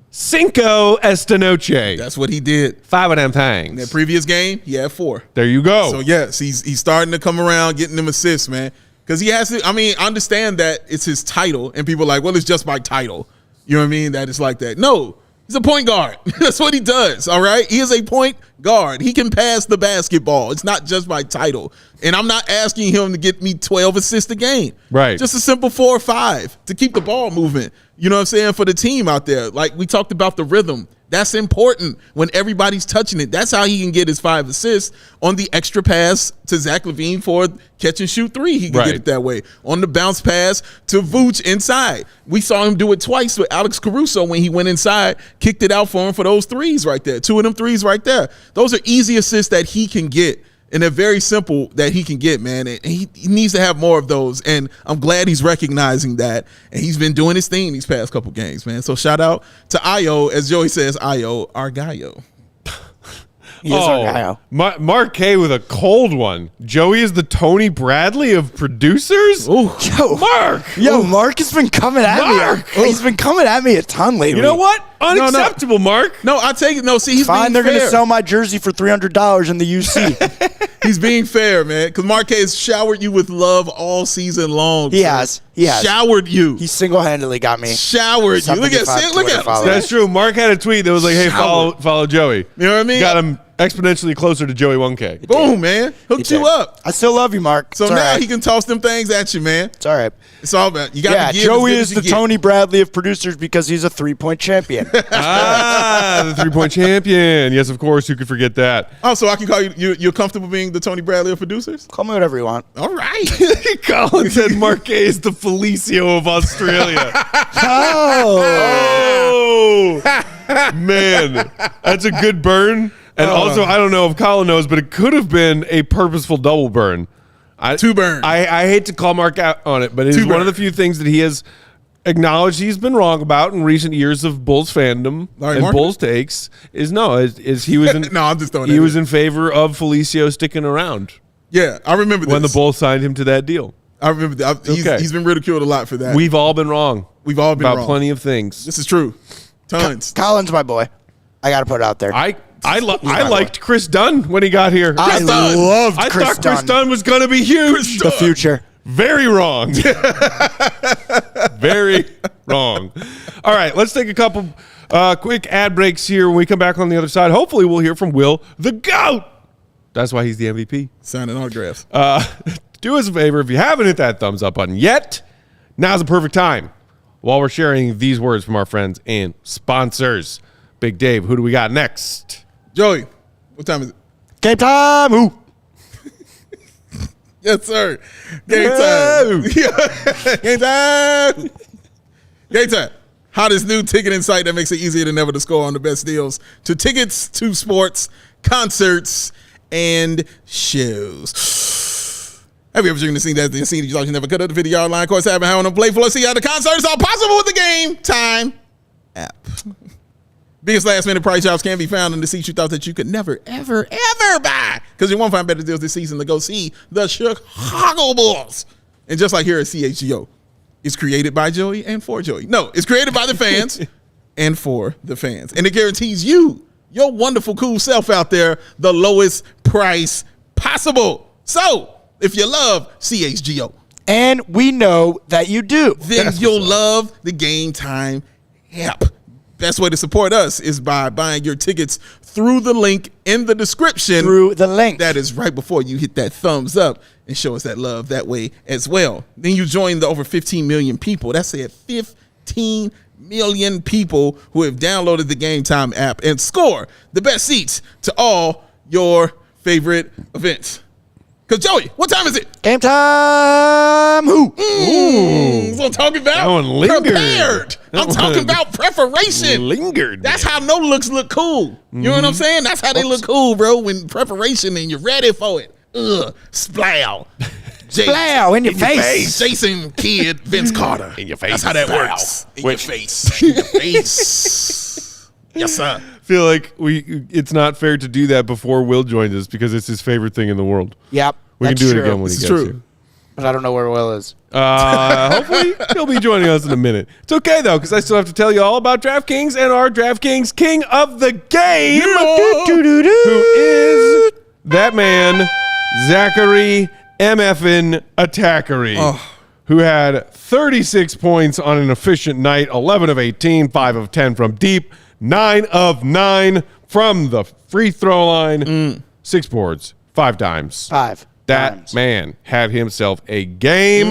Cinco esta noche. That's what he did. 5 of them In that things. previous game, he had 4. There you go. So yes, he's starting to come around, getting them assists, man. Because he has to. I mean, I understand that it's his title, and people are like, well, it's just my title. You know what I mean? That it's like that. No, he's a point guard. That's what he does. All right, he is a point guard. He can pass the basketball. It's not just my title, and I'm not asking him to get me 12 assists a game. Right. Just a simple 4 or 5 to keep the ball moving. You know what I'm saying? For the team out there, like we talked about the rhythm. That's important when everybody's touching it. That's how he can get his 5 assists on the extra pass to Zach LaVine for catch and shoot 3. He can get it that way. On the bounce pass to Vooch inside. We saw him do it twice with Alex Caruso when he went inside, kicked it out for him for those 3s right there. 2 of them 3s right there. Those are easy assists that he can get. And they're very simple that he can get, man. And he needs to have more of those. And I'm glad he's recognizing that. And he's been doing his thing these past couple games, man. So shout out to Io, as Joey says, Io, our guy-o. He is our guy. Mark K with a cold one. Joey is the Tony Bradley of producers? Yo, Mark! Mark has been coming at Mark! me. He's been coming at me a ton lately. You know what? Unacceptable, Mark. No, I take it. No, see, he's Fine, being they're going fair. to sell my jersey for $300 in the UC. He's being fair, man. Because Marquez has showered you with love all season long. He has. He has. Showered you. He single-handedly got me. Showered you. Look at 75 look Twitter at followers. That's true. Mark had a tweet that was like, hey, follow Joey. You know what I mean? Got him exponentially closer to Joey 1K. Boom, man. Hooked you up. I still love you, Mark. So It's all now right. he can toss them things at you, man. It's all right. It's all about you got Yeah, to give. Joey as is good the as you get. Tony Bradley of producers because he's a 3-point champion. The 3-point champion. Yes, of course. Who could forget that? Oh, so I can call you. You're comfortable being the Tony Bradley of producers? Call me whatever you want. All right. Colin said Marquet is the Felicio of Australia. Oh. Oh, man. That's a good burn. And also, I don't know if Colin knows, but it could have been a purposeful double burn. Two burn. I hate to call Mark out on it, but it is one of the few things that he has acknowledged he's been wrong about in recent years of Bulls fandom and Mark? Bulls takes. Is he was in, No, I'm just throwing he that was in. in favor of Felicio sticking around Yeah, I remember when the this. Bulls signed him to that deal. I remember that. He's been ridiculed a lot for that. We've all been wrong. We've all been about wrong. plenty of things. This is true. Tons. Colin's my boy. I got to put it out there. I my liked Chris Dunn when he got here. I Dunn. loved I Chris thought Chris Dunn. Dunn was going to be huge. The future. Very wrong. Very wrong. All right, let's take a couple quick ad breaks here. When we come back on the other side, hopefully we'll hear from Will the GOAT. That's why he's the MVP. Signing autographs. Do us a favor, if you haven't hit that thumbs up button yet, now's the perfect time. While we're sharing these words from our friends and sponsors. Big Dave, who do we got next? Joey, what time is it? Game time. Ooh. Yes, sir. Game time. Game time. Game time. Hottest new ticketing site that makes it easier than ever to score on the best deals to tickets to sports, concerts, and shows. Have you ever seen that the scene you thought you never could have? The video online course having how on a playful see how the concerts are possible with the Game Time app. Biggest last minute price drops can be found in the seats you thought that you could never, ever, ever buy. Because you won't find better deals this season to go see the Chicago Bulls. And just like here at CHGO, it's created by Joey and for Joey. No, it's created by the fans and for the fans. And it guarantees you, your wonderful, cool self out there, the lowest price possible. So, if you love CHGO, And we know that you do. then you'll love the Game Time app. Best way to support us is by buying your tickets through the link in the description. Through the link. That is right before you hit that thumbs up and show us that love that way as well. Then you join the over 15 million people. That's it, 15 million people who have downloaded the Game Time app and score the best seats to all your favorite events. Because, Joey, what time is it? Game time. Who? So I'm talking about That one lingered. prepared. I'm talking about preparation. Lingered. That's how no looks look cool. You know what I'm saying? That's how they look cool, bro. When preparation and you're ready for it. Splow. Plow in your face. Jason Kidd, Vince Carter. In your face. That's how that Splow. works. In your face. In your face. Yes, sir. Feel like it's not fair to do that before Will joins us because it's his favorite thing in the world. Yep. We can that's do it true. again when This he is gets true. here. But I don't know where Will is. Hopefully he'll be joining us in a minute. It's okay though, because I still have to tell you all about DraftKings and our DraftKings King of the Game, who is that man, Zachary MFN Attackery, who had 36 points on an efficient night, 11 of 18, 5 of 10 from deep, 9 of 9 from the free throw line, 6 boards, 5 dimes. 5 That times. man had himself a game,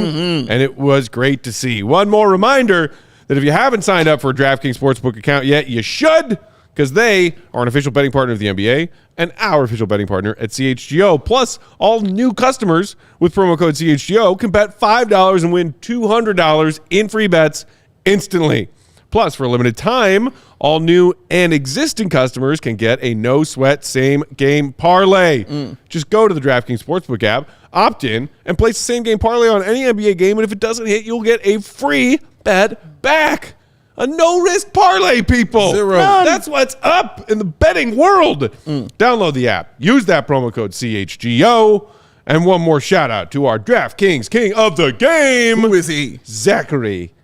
and it was great to see. One more reminder that if you haven't signed up for a DraftKings Sportsbook account yet, you should, because they are an official betting partner of the NBA and our official betting partner at CHGO. Plus, all new customers with promo code CHGO can bet $5 and win $200 in free bets instantly. Plus, for a limited time, all new and existing customers can get a no-sweat same-game parlay. Just go to the DraftKings Sportsbook app, opt in, and place the same-game parlay on any NBA game, and if it doesn't hit, you'll get a free bet back. A no-risk parlay, people. Zero. That's what's up in the betting world. Download the app. Use that promo code CHGO. And one more shout-out to our DraftKings King of the Game. Who is he? Zachary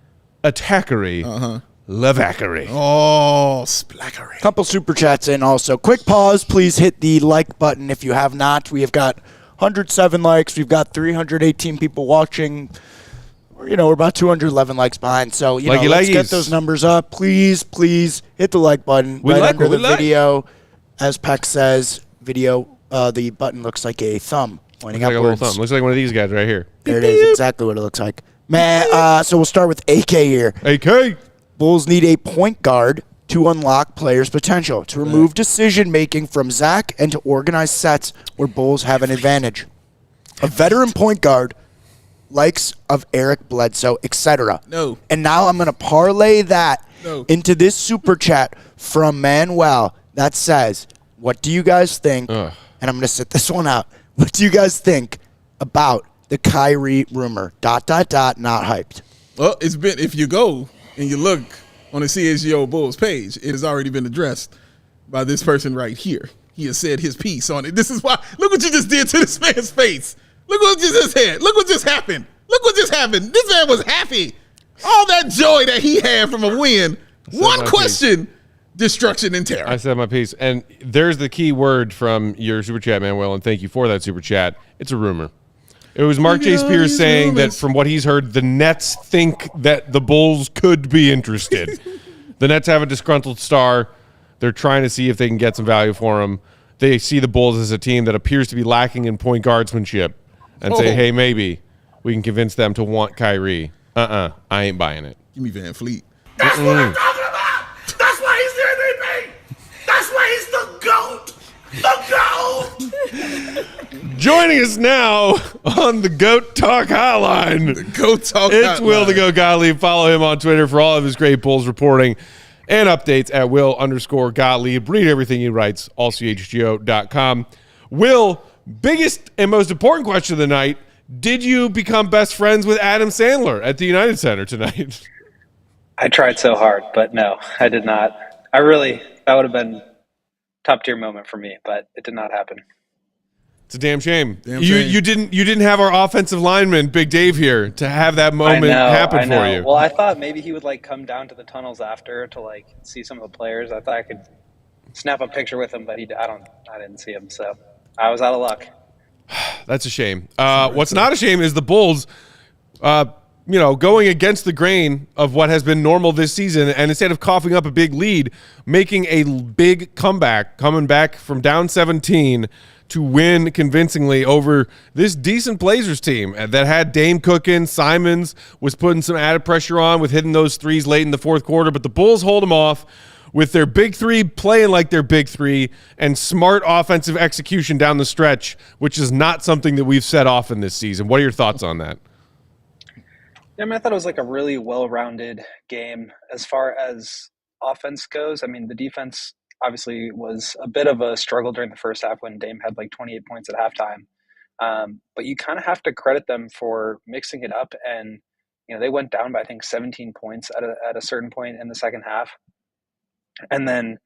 Attackery. Lavacery. Oh, splackery. Couple super chats in also. Quick pause. Please hit the like button if you have not. We have got 107 likes. We've got 318 people watching. We're about 211 likes behind. So, let's get those numbers up. Please hit the like button We right like under what the we like. video. As Peck says, video, the button looks like a thumb pointing Looks like a little upwards. thumb. Looks like one of these guys right here. There it is, exactly what it looks like. Man, so we'll start with AK here. AK. Bulls need a point guard to unlock players' potential, to remove decision-making from Zach, and to organize sets where Bulls have an advantage. A veteran point guard, likes of Eric Bledsoe, etc. No. And now I'm going to parlay that into this super chat from Manuel that says, what do you guys think, and I'm going to sit this one out, what do you guys think about the Kyrie rumor, ... not hyped? Well, it's been, if you go and you look on the CHGO Bulls page, it has already been addressed by this person right here. He has said his piece on it. This is why, look what you just did to this man's face. Look what you just had. Look what just happened. Look what just happened. This man was happy. All that joy that he had from a win. One question, destruction and terror. I said my piece. And there's the key word from your super chat, Manuel, and thank you for that super chat. It's a rumor. It was Mark J. Spears saying that from what he's heard, the Nets think that the Bulls could be interested. The Nets have a disgruntled star. They're trying to see if they can get some value for him. They see the Bulls as a team that appears to be lacking in point guardsmanship and say, hey, maybe we can convince them to want Kyrie. I ain't buying it. Give me Van Fleet. That's what I'm talking about. That's why he's the MVP. That's why he's the GOAT. The GOAT. Joining us now on the GOAT Talk Hotline. The GOAT Talk It's Hotline. Will the Go Gottlieb. Follow him on Twitter for all of his great Bulls reporting and updates at Will_Gottlieb. Read everything he writes, allchgo.com. Will, biggest and most important question of the night, did you become best friends with Adam Sandler at the United Center tonight? I tried so hard, but no, I did not. That would have been top tier moment for me, but it did not happen. It's a damn shame. Shame. You didn't have our offensive lineman, Big Dave, here to have that moment happen for you. Well, I thought maybe he would come down to the tunnels after to see some of the players. I thought I could snap a picture with him, but I didn't see him, so I was out of luck. That's a shame. What's not a shame is the Bulls, going against the grain of what has been normal this season, and instead of coughing up a big lead, making a big comeback, coming back from down 17 to win convincingly over this decent Blazers team that had Dame cooking. Simons was putting some added pressure on with hitting those threes late in the fourth quarter, but the Bulls hold them off with their big three playing like their big three and smart offensive execution down the stretch, which is not something that we've set off in this season. What are your thoughts on that? Yeah, I thought it was a really well-rounded game as far as offense goes. The defense obviously was a bit of a struggle during the first half when Dame had 28 points at halftime. But you kind of have to credit them for mixing it up. And, they went down by, I think, 17 points at a certain point in the second half and then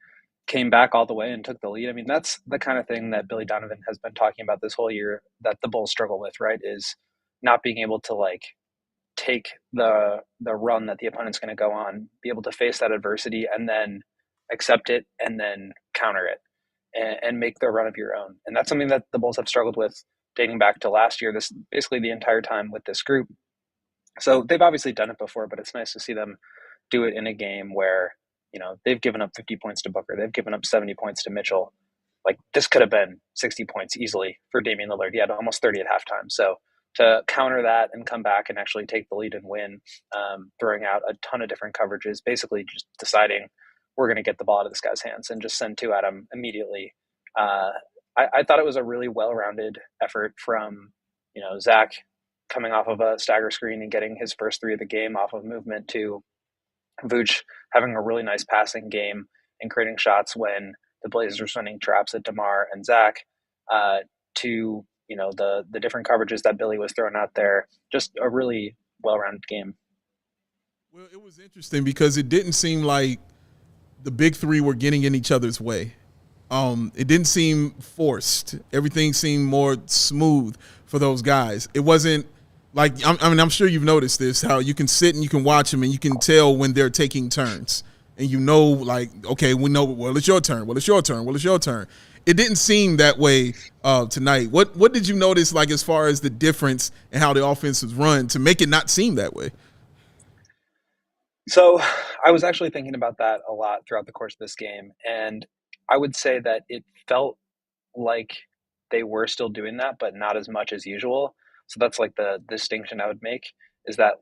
came back all the way and took the lead. That's the kind of thing that Billy Donovan has been talking about this whole year that the Bulls struggle with, right, is not being able to, take the run that the opponent's going to go on, be able to face that adversity and then accept it and then counter it and make the run of your own. And that's something that the Bulls have struggled with dating back to last year, this basically the entire time with this group. So they've obviously done it before, but it's nice to see them do it in a game where, they've given up 50 points to Booker. They've given up 70 points to Mitchell. This could have been 60 points easily for Damian Lillard. He had almost 30 at halftime. So to counter that and come back and actually take the lead and win, throwing out a ton of different coverages, basically just deciding we're going to get the ball out of this guy's hands and just send two at him immediately. I thought it was a really well-rounded effort from, Zach coming off of a stagger screen and getting his first three of the game off of movement to Vooch having a really nice passing game and creating shots when the Blazers were sending traps at DeMar and Zach, to the different coverages that Billy was throwing out there. Just a really well-rounded game. Well, it was interesting because it didn't seem like the big three were getting in each other's way. It didn't seem forced. Everything seemed more smooth for those guys. It wasn't I'm sure you've noticed this, how you can sit and you can watch them and you can tell when they're taking turns. And okay, we know, well, it's your turn. Well, it's your turn. Well, it's your turn. It didn't seem that way tonight. What did you notice, as far as the difference in how the offense was run to make it not seem that way? So I was actually thinking about that a lot throughout the course of this game. And I would say that it felt like they were still doing that, but not as much as usual. So that's like the distinction I would make, is that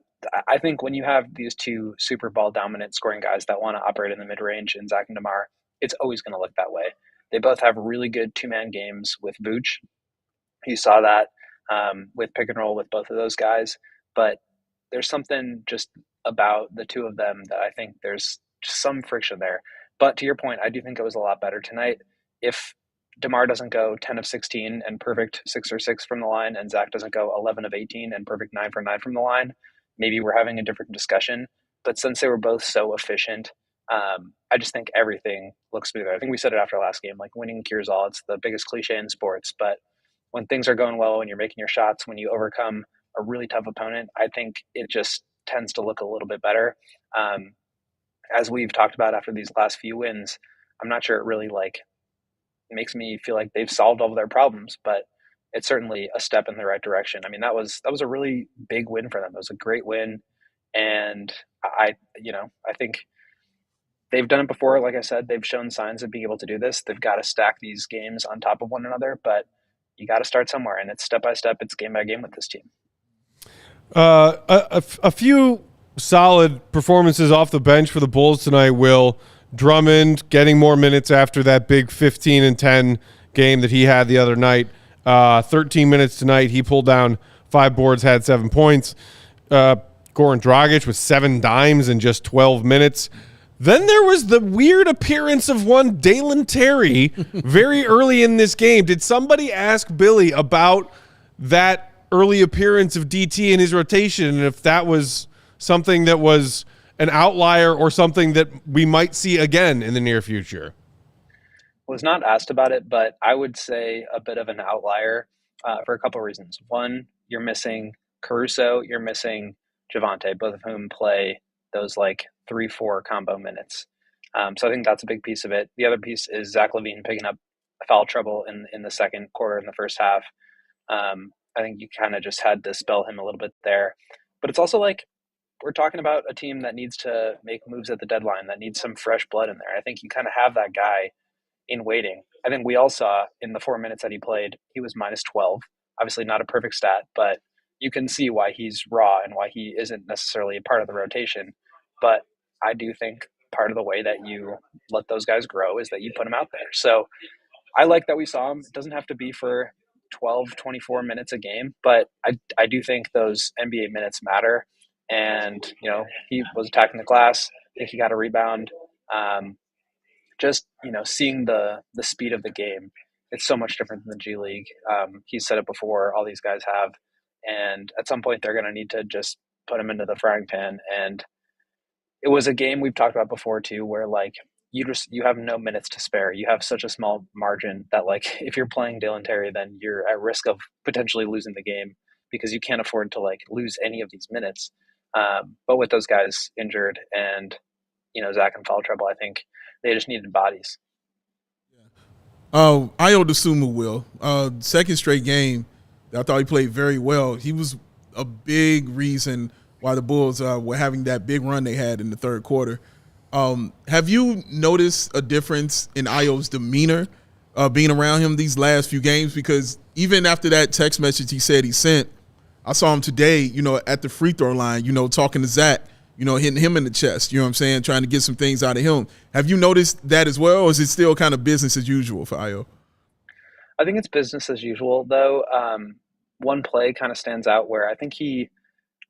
I think when you have these two super ball dominant scoring guys that want to operate in the mid range in Zach and DeMar, it's always going to look that way. They both have really good 2-man games with Vooch. You saw that with pick and roll with both of those guys, but there's something just about the two of them that I think there's just some friction there. But to your point, I do think it was a lot better tonight. If DeMar doesn't go 10 of 16 and perfect 6 or 6 from the line, and Zach doesn't go 11 of 18 and perfect 9 for 9 from the line, maybe we're having a different discussion. But since they were both so efficient, I just think everything looks smoother. I think we said it after last game, like winning cures all. It's the biggest cliche in sports, but when things are going well, when you're making your shots, when you overcome a really tough opponent, I think it just tends to look a little bit better. As we've talked about after these last few wins, I'm not sure it really like makes me feel like they've solved all of their problems, but it's certainly a step in the right direction. I mean, that was a really big win for them. It was a great win, and I think they've done it before. Like I said, they've shown signs of being able to do this. They've got to stack these games on top of one another, but you got to start somewhere, and it's step by step. It's game by game with this team. A few solid performances off the bench for the Bulls tonight. Will Drummond getting more minutes after that big 15 and 10 game that he had the other night. 13 minutes tonight. He pulled down 5 boards, had 7 points. Goran Dragic with 7 dimes in just 12 minutes. Then there was the weird appearance of one Dalen Terry very early in this game. Did somebody ask Billy about that early appearance of DT in his rotation, and if that was something that was an outlier or something that we might see again in the near future? Was not asked about it, but I would say a bit of an outlier for a couple of reasons. One, you're missing Caruso, you're missing Javante, both of whom play those like 3-4 combo minutes. So I think that's a big piece of it. The other piece is Zach LaVine picking up foul trouble in the second quarter in the first half. I think you kind of just had to spell him a little bit there. But it's also like we're talking about a team that needs to make moves at the deadline, that needs some fresh blood in there. I think you kind of have that guy in waiting. I think we all saw in the 4 minutes that he played, he was minus 12. Obviously not a perfect stat, but you can see why he's raw and why he isn't necessarily a part of the rotation. But I do think part of the way that you let those guys grow is that you put them out there. So I like that we saw him. It doesn't have to be for 12, 24 minutes a game, but I do think those NBA minutes matter. And, he was attacking the glass. I think he got a rebound. Just, seeing the speed of the game, it's so much different than the G League. He's said it before, all these guys have. And at some point, they're going to need to just put him into the frying pan. And it was a game we've talked about before, too, where, you have no minutes to spare. You have such a small margin that, if you're playing Dalen Terry, then you're at risk of potentially losing the game because you can't afford to, lose any of these minutes. But with those guys injured and, Zach in foul trouble, I think they just needed bodies. Ayo Dosunmu, Will. Second straight game, I thought he played very well. He was a big reason why the Bulls were having that big run they had in the third quarter. Have you noticed a difference in Ayo's demeanor being around him these last few games? Because even after that text message he said he sent, I saw him today, at the free throw line, talking to Zach, hitting him in the chest, you know what I'm saying, trying to get some things out of him. Have you noticed that as well, or is it still kind of business as usual for Ayo? I think it's business as usual, though. One play kind of stands out where I think I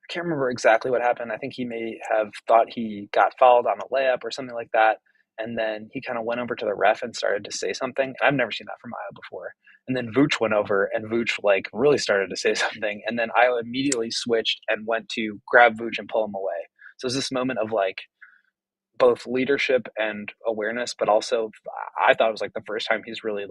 can't remember exactly what happened. I think he may have thought he got fouled on a layup or something like that. And then he kind of went over to the ref and started to say something. I've never seen that from Ayo before. And then Vooch went over and Vooch really started to say something. And then Ayo immediately switched and went to grab Vooch and pull him away. So it's this moment of both leadership and awareness, but also I thought it was the first time he's really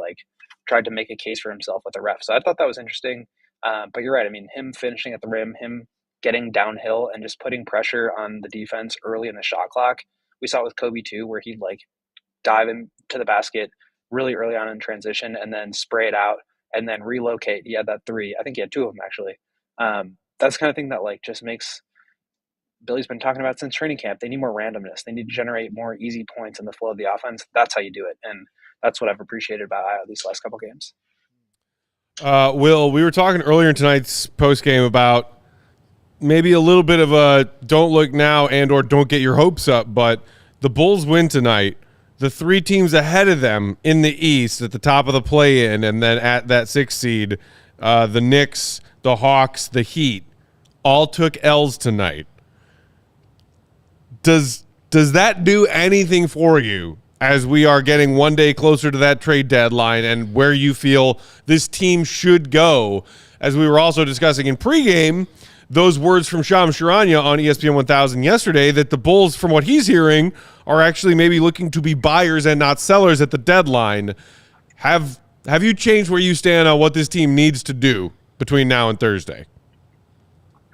tried to make a case for himself with the ref. So I thought that was interesting. But you're right. I mean, him finishing at the rim, him getting downhill and just putting pressure on the defense early in the shot clock. We saw it with Kobe too, where he'd dive into the basket really early on in transition and then spray it out and then relocate. He had that 3. I think he had 2 of them actually. That's the kind of thing that just makes Billy's been talking about since training camp. They need more randomness. They need to generate more easy points in the flow of the offense. That's how you do it. And that's what I've appreciated about Io these last couple games. Will, we were talking earlier in tonight's postgame about maybe a little bit of a don't look now and or don't get your hopes up, but the Bulls win tonight. The 3 teams ahead of them in the East at the top of the play-in and then at that 6th seed, the Knicks, the Hawks, the Heat, all took L's tonight. Does that do anything for you as we are getting one day closer to that trade deadline and where you feel this team should go? As we were also discussing in pregame, those words from Shams Charania on ESPN 1000 yesterday that the Bulls, from what he's hearing, are actually maybe looking to be buyers and not sellers at the deadline. Have you changed where you stand on what this team needs to do between now and Thursday?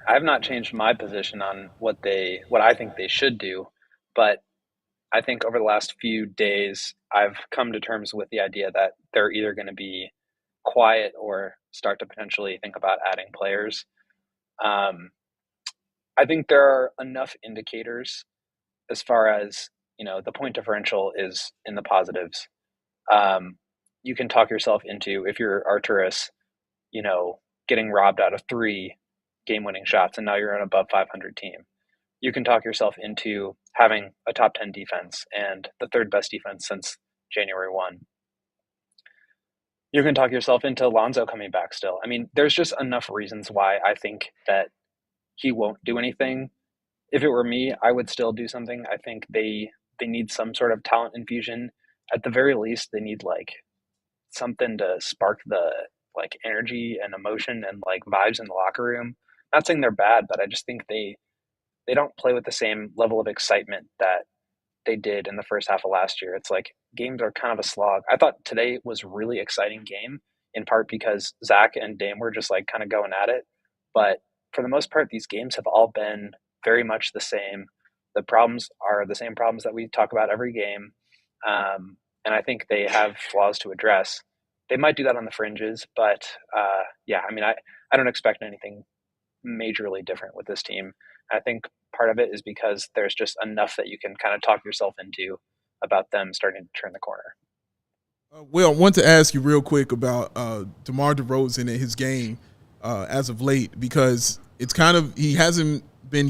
I have not changed my position on what I think they should do, but I think over the last few days, I've come to terms with the idea that they're either going to be quiet or start to potentially think about adding players. I think there are enough indicators as far as, the point differential is in the positives. You can talk yourself into, if you're Arturas, getting robbed out of 3 game-winning shots, and now you're an above 500 team. You can talk yourself into having a top 10 defense and the 3rd best defense since January 1. You can talk yourself into Lonzo coming back still. I mean, there's just enough reasons why I think that he won't do anything. If it were me, I would still do something. I think they need some sort of talent infusion. At the very least, they need something to spark the energy and emotion and vibes in the locker room. Not saying they're bad, but I just think they don't play with the same level of excitement that they did in the first half of last year. It's games are kind of a slog. I thought today was a really exciting game, in part because Zach and Dame were just kind of going at it. But for the most part, these games have all been very much the same. The problems are the same problems that we talk about every game. And I think they have flaws to address. They might do that on the fringes, but I don't expect anything majorly different with this team. I think part of it is because there's just enough that you can kind of talk yourself into about them starting to turn the corner. Will, I want to ask you real quick about DeMar DeRozan and his game as of late, because it's kind of, he hasn't been,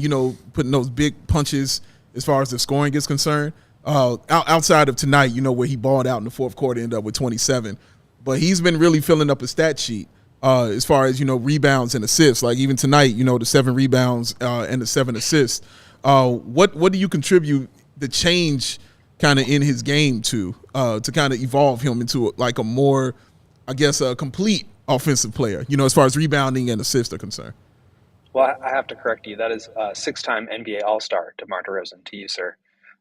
putting those big punches as far as the scoring is concerned. Outside of tonight, where he balled out in the 4th quarter, ended up with 27. But he's been really filling up a stat sheet as far as, rebounds and assists. Like even tonight, the 7 rebounds and the 7 assists. What do you contribute the change kind of in his game to kind of evolve him into a more, I guess, a complete offensive player, as far as rebounding and assists are concerned? Well, I have to correct you. That is 6-time NBA All-Star DeMar DeRozan to you, sir.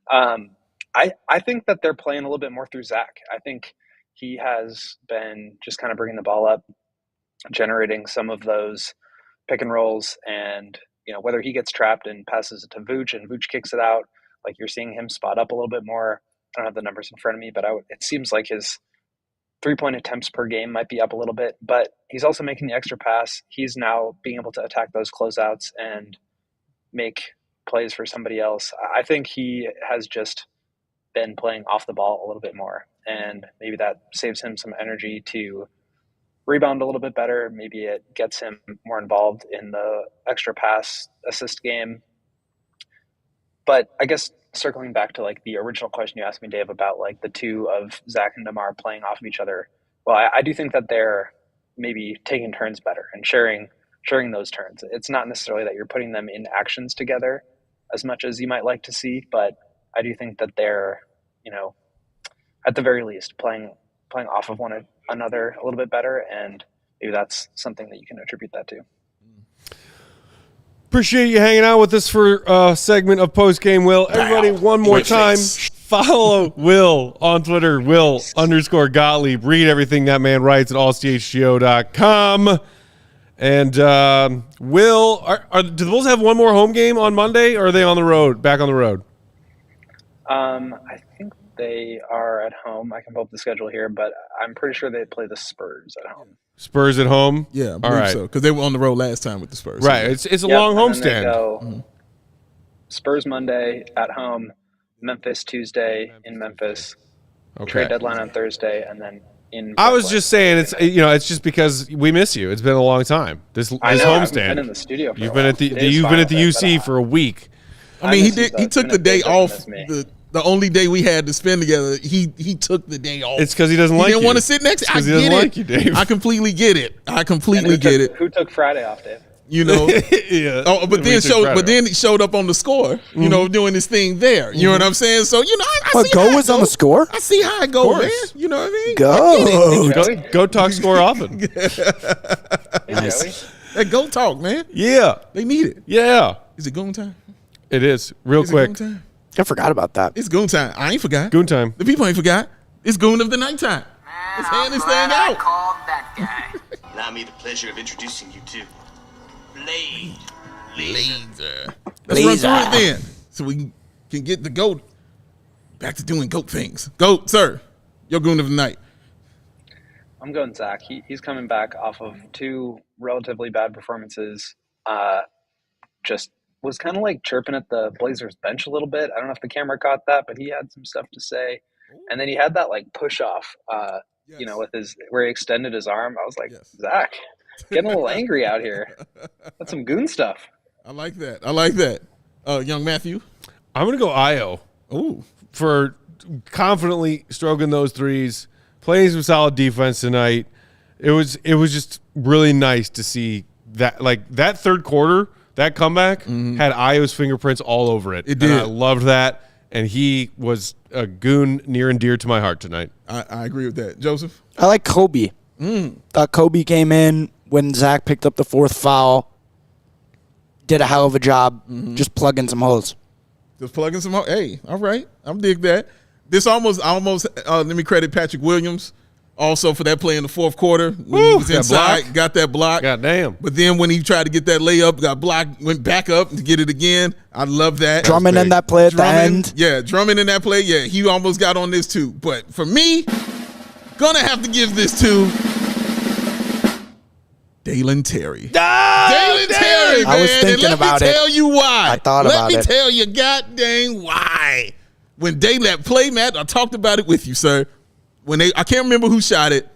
I think that they're playing a little bit more through Zach. I think he has been just kind of bringing the ball up, generating some of those pick and rolls, and whether he gets trapped and passes it to Vooch and Vooch kicks it out, you're seeing him spot up a little bit more. I don't have the numbers in front of me, but it seems like his 3-point attempts per game might be up a little bit, but he's also making the extra pass. He's now being able to attack those closeouts and make plays for somebody else. I think he has just been playing off the ball a little bit more, and maybe that saves him some energy to rebound a little bit better. Maybe it gets him more involved in the extra pass assist game. But I guess circling back to the original question you asked me, Dave, about the 2 of Zach and DeMar playing off of each other. Well, I do think that they're maybe taking turns better and sharing those turns. It's not necessarily that you're putting them in actions together as much as you might like to see, but I do think that they're, at the very least playing off of one another a little bit better, and maybe that's something that you can attribute that to. Appreciate you hanging out with us for a segment of Postgame, Will. Everybody, one more time, follow Will on Twitter, Will_Gottlieb. Read everything that man writes at allchgo.com. And Will, do the Bulls have one more home game on Monday, or are they on the road, back on the road? I think they are at home. I can pull up the schedule here, but I'm pretty sure they play the Spurs at home. Spurs at home? Yeah, I believe so, because they were on the road last time with the Spurs. Right, it's a long homestand. Spurs Monday at home, Memphis Tuesday in Memphis, trade deadline on Thursday, and then in. I was Brooklyn. just saying it's just because we miss you. It's been a long time. This I know, homestand. I've been in the studio. You've been at the UC for a week. I mean, he took the day off. The only day we had to spend together, he took the day off. It's because he doesn't like you. He didn't want to sit next to you. I he doesn't get it. like you, Dave. I completely get it. Who took Friday off, Dave? You know. Yeah. Oh, but then he showed up on the score. You know, doing his thing there. You know what I'm saying? So I see Go was on the score. I see how it goes, man. You know what I mean? Go talk score often. Nice. That go talk, man. Yeah. They need it. Yeah. Is it Goon time? It is. Real quick. It Goon time? I forgot about that. It's Goon time. I ain't forgot. Goon time. The people ain't forgot. It's Goon of the nighttime. Let's hand this thing out. Called that guy. Allow me the pleasure of introducing you to Blade. Laser. Let's run through it then, so we can get the goat back to doing goat things. Goat, sir. Your Goon of the night. I'm going Zach. He's coming back off of 2 relatively bad performances. Just was kind of like chirping at the Blazers bench a little bit. I don't know if the camera caught that, but he had some stuff to say. And then he had that like push off, with where he extended his arm. I was like, Zach, getting a little angry out here. That's some Goon stuff. I like that. Young Matthew. I'm gonna go Io. Ooh. For confidently stroking those threes, playing some solid defense tonight. It was just really nice to see that, like, that third quarter, that comeback had Io's fingerprints all over it. It did. And I loved that, and he was a Goon near and dear to my heart tonight. I agree with that. Joseph? I like Kobe. Thought Kobe came in when Zach picked up the 4th foul. Did a hell of a job just plugging some holes. Just plugging some holes. Hey, all right. I'm dig that. This almost let me credit Patrick Williams also for that play in the 4th quarter. When he was inside, got that block. God damn. But then when he tried to get that layup, got blocked, went back up to get it again. I love that. Drummond in that play at the end. Yeah, Drummond in that play. Yeah, he almost got on this too. But for me, gonna have to give this to Dalen Terry. Dalen Terry, man. I was thinking about it. Let me tell you why. I thought about it. Let me tell you god dang why. When Dalen play, Matt, I talked about it with you, sir. I can't remember who shot it,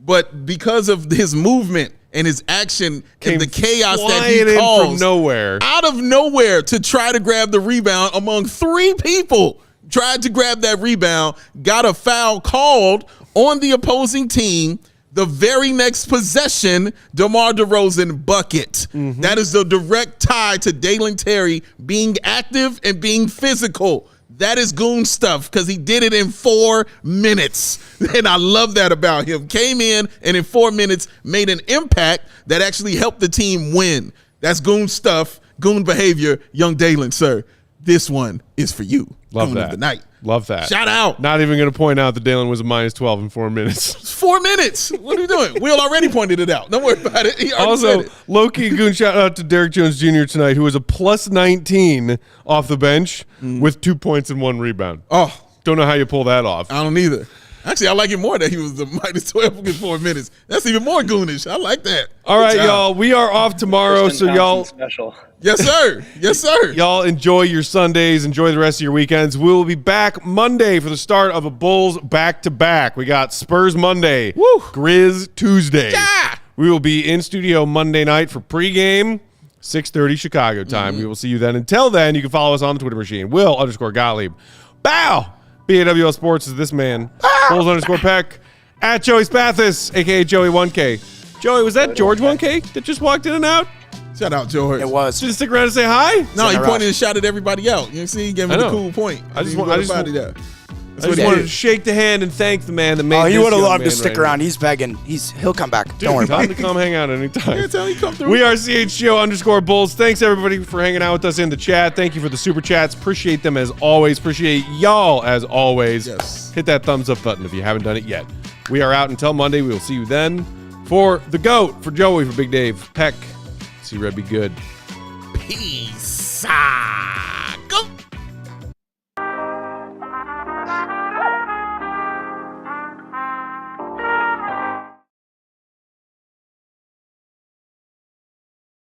but because of his movement and his action and the chaos that he caused from nowhere, out of nowhere, to try to grab the rebound among 3 people, tried to grab that rebound, got a foul called on the opposing team. The very next possession, DeMar DeRozan bucket. That is the direct tie to Dalen Terry being active and being physical. That is Goon stuff because he did it in 4 minutes. And I love that about him. Came in and in 4 minutes made an impact that actually helped the team win. That's Goon stuff, Goon behavior. Young Dalen, sir, this one is for you. Love Goon that. of the night. Love that. Shout out. Not even going to point out that Dalen was a minus 12 in 4 minutes. It's 4 minutes. What are we doing? Will already pointed it out. Don't worry about it. He already Also, said it. low-key Goon shout out to Derrick Jones Jr. tonight, who was a plus 19 off the bench with 2 points and 1 rebound. Oh, Don't know how you pull that off. I don't either. Actually, I like it more that he was the minus 12 in 4 minutes. That's even more Goonish. I like that. All right, Good job. y'all. We are off tomorrow, Kristen so y'all Townsend special. Yes, sir. Yes, sir. y'all enjoy your Sundays. Enjoy the rest of your weekends. We will be back Monday for the start of a Bulls back-to-back. We got Spurs Monday, Grizz Tuesday. Yeah. We will be in studio Monday night for pregame, 6:30 Chicago time. We will see you then. Until then, you can follow us on the Twitter machine. Will_Gottlieb. Bow. BAWL Sports is this man. Bulls_Peck. At Joey Spathis, a.k.a. Joey 1K. Joey, was that George 1K that just walked in and out? Shout out, George. It was. Did he stick around and say hi? No, he Send her pointed out. and shouted everybody out. You see, he gave me I the know. cool point. I just He want- wrote I just about want- it there. I just wanted to shake the hand and thank the man that made Oh, he this would have young loved to man stick right around. here. He's begging. He'll come back. Dude, Don't worry tell about him it. to come hang out anytime. Yeah, tell him he come through. We are CHGO_Bulls. Thanks, everybody, for hanging out with us in the chat. Thank you for the super chats. Appreciate them as always. Appreciate y'all as always. Yes. Hit that thumbs up button if you haven't done it yet. We are out until Monday. We will see you then. For the GOAT, for Joey, for Big Dave, Peck, see Red be good. Peace.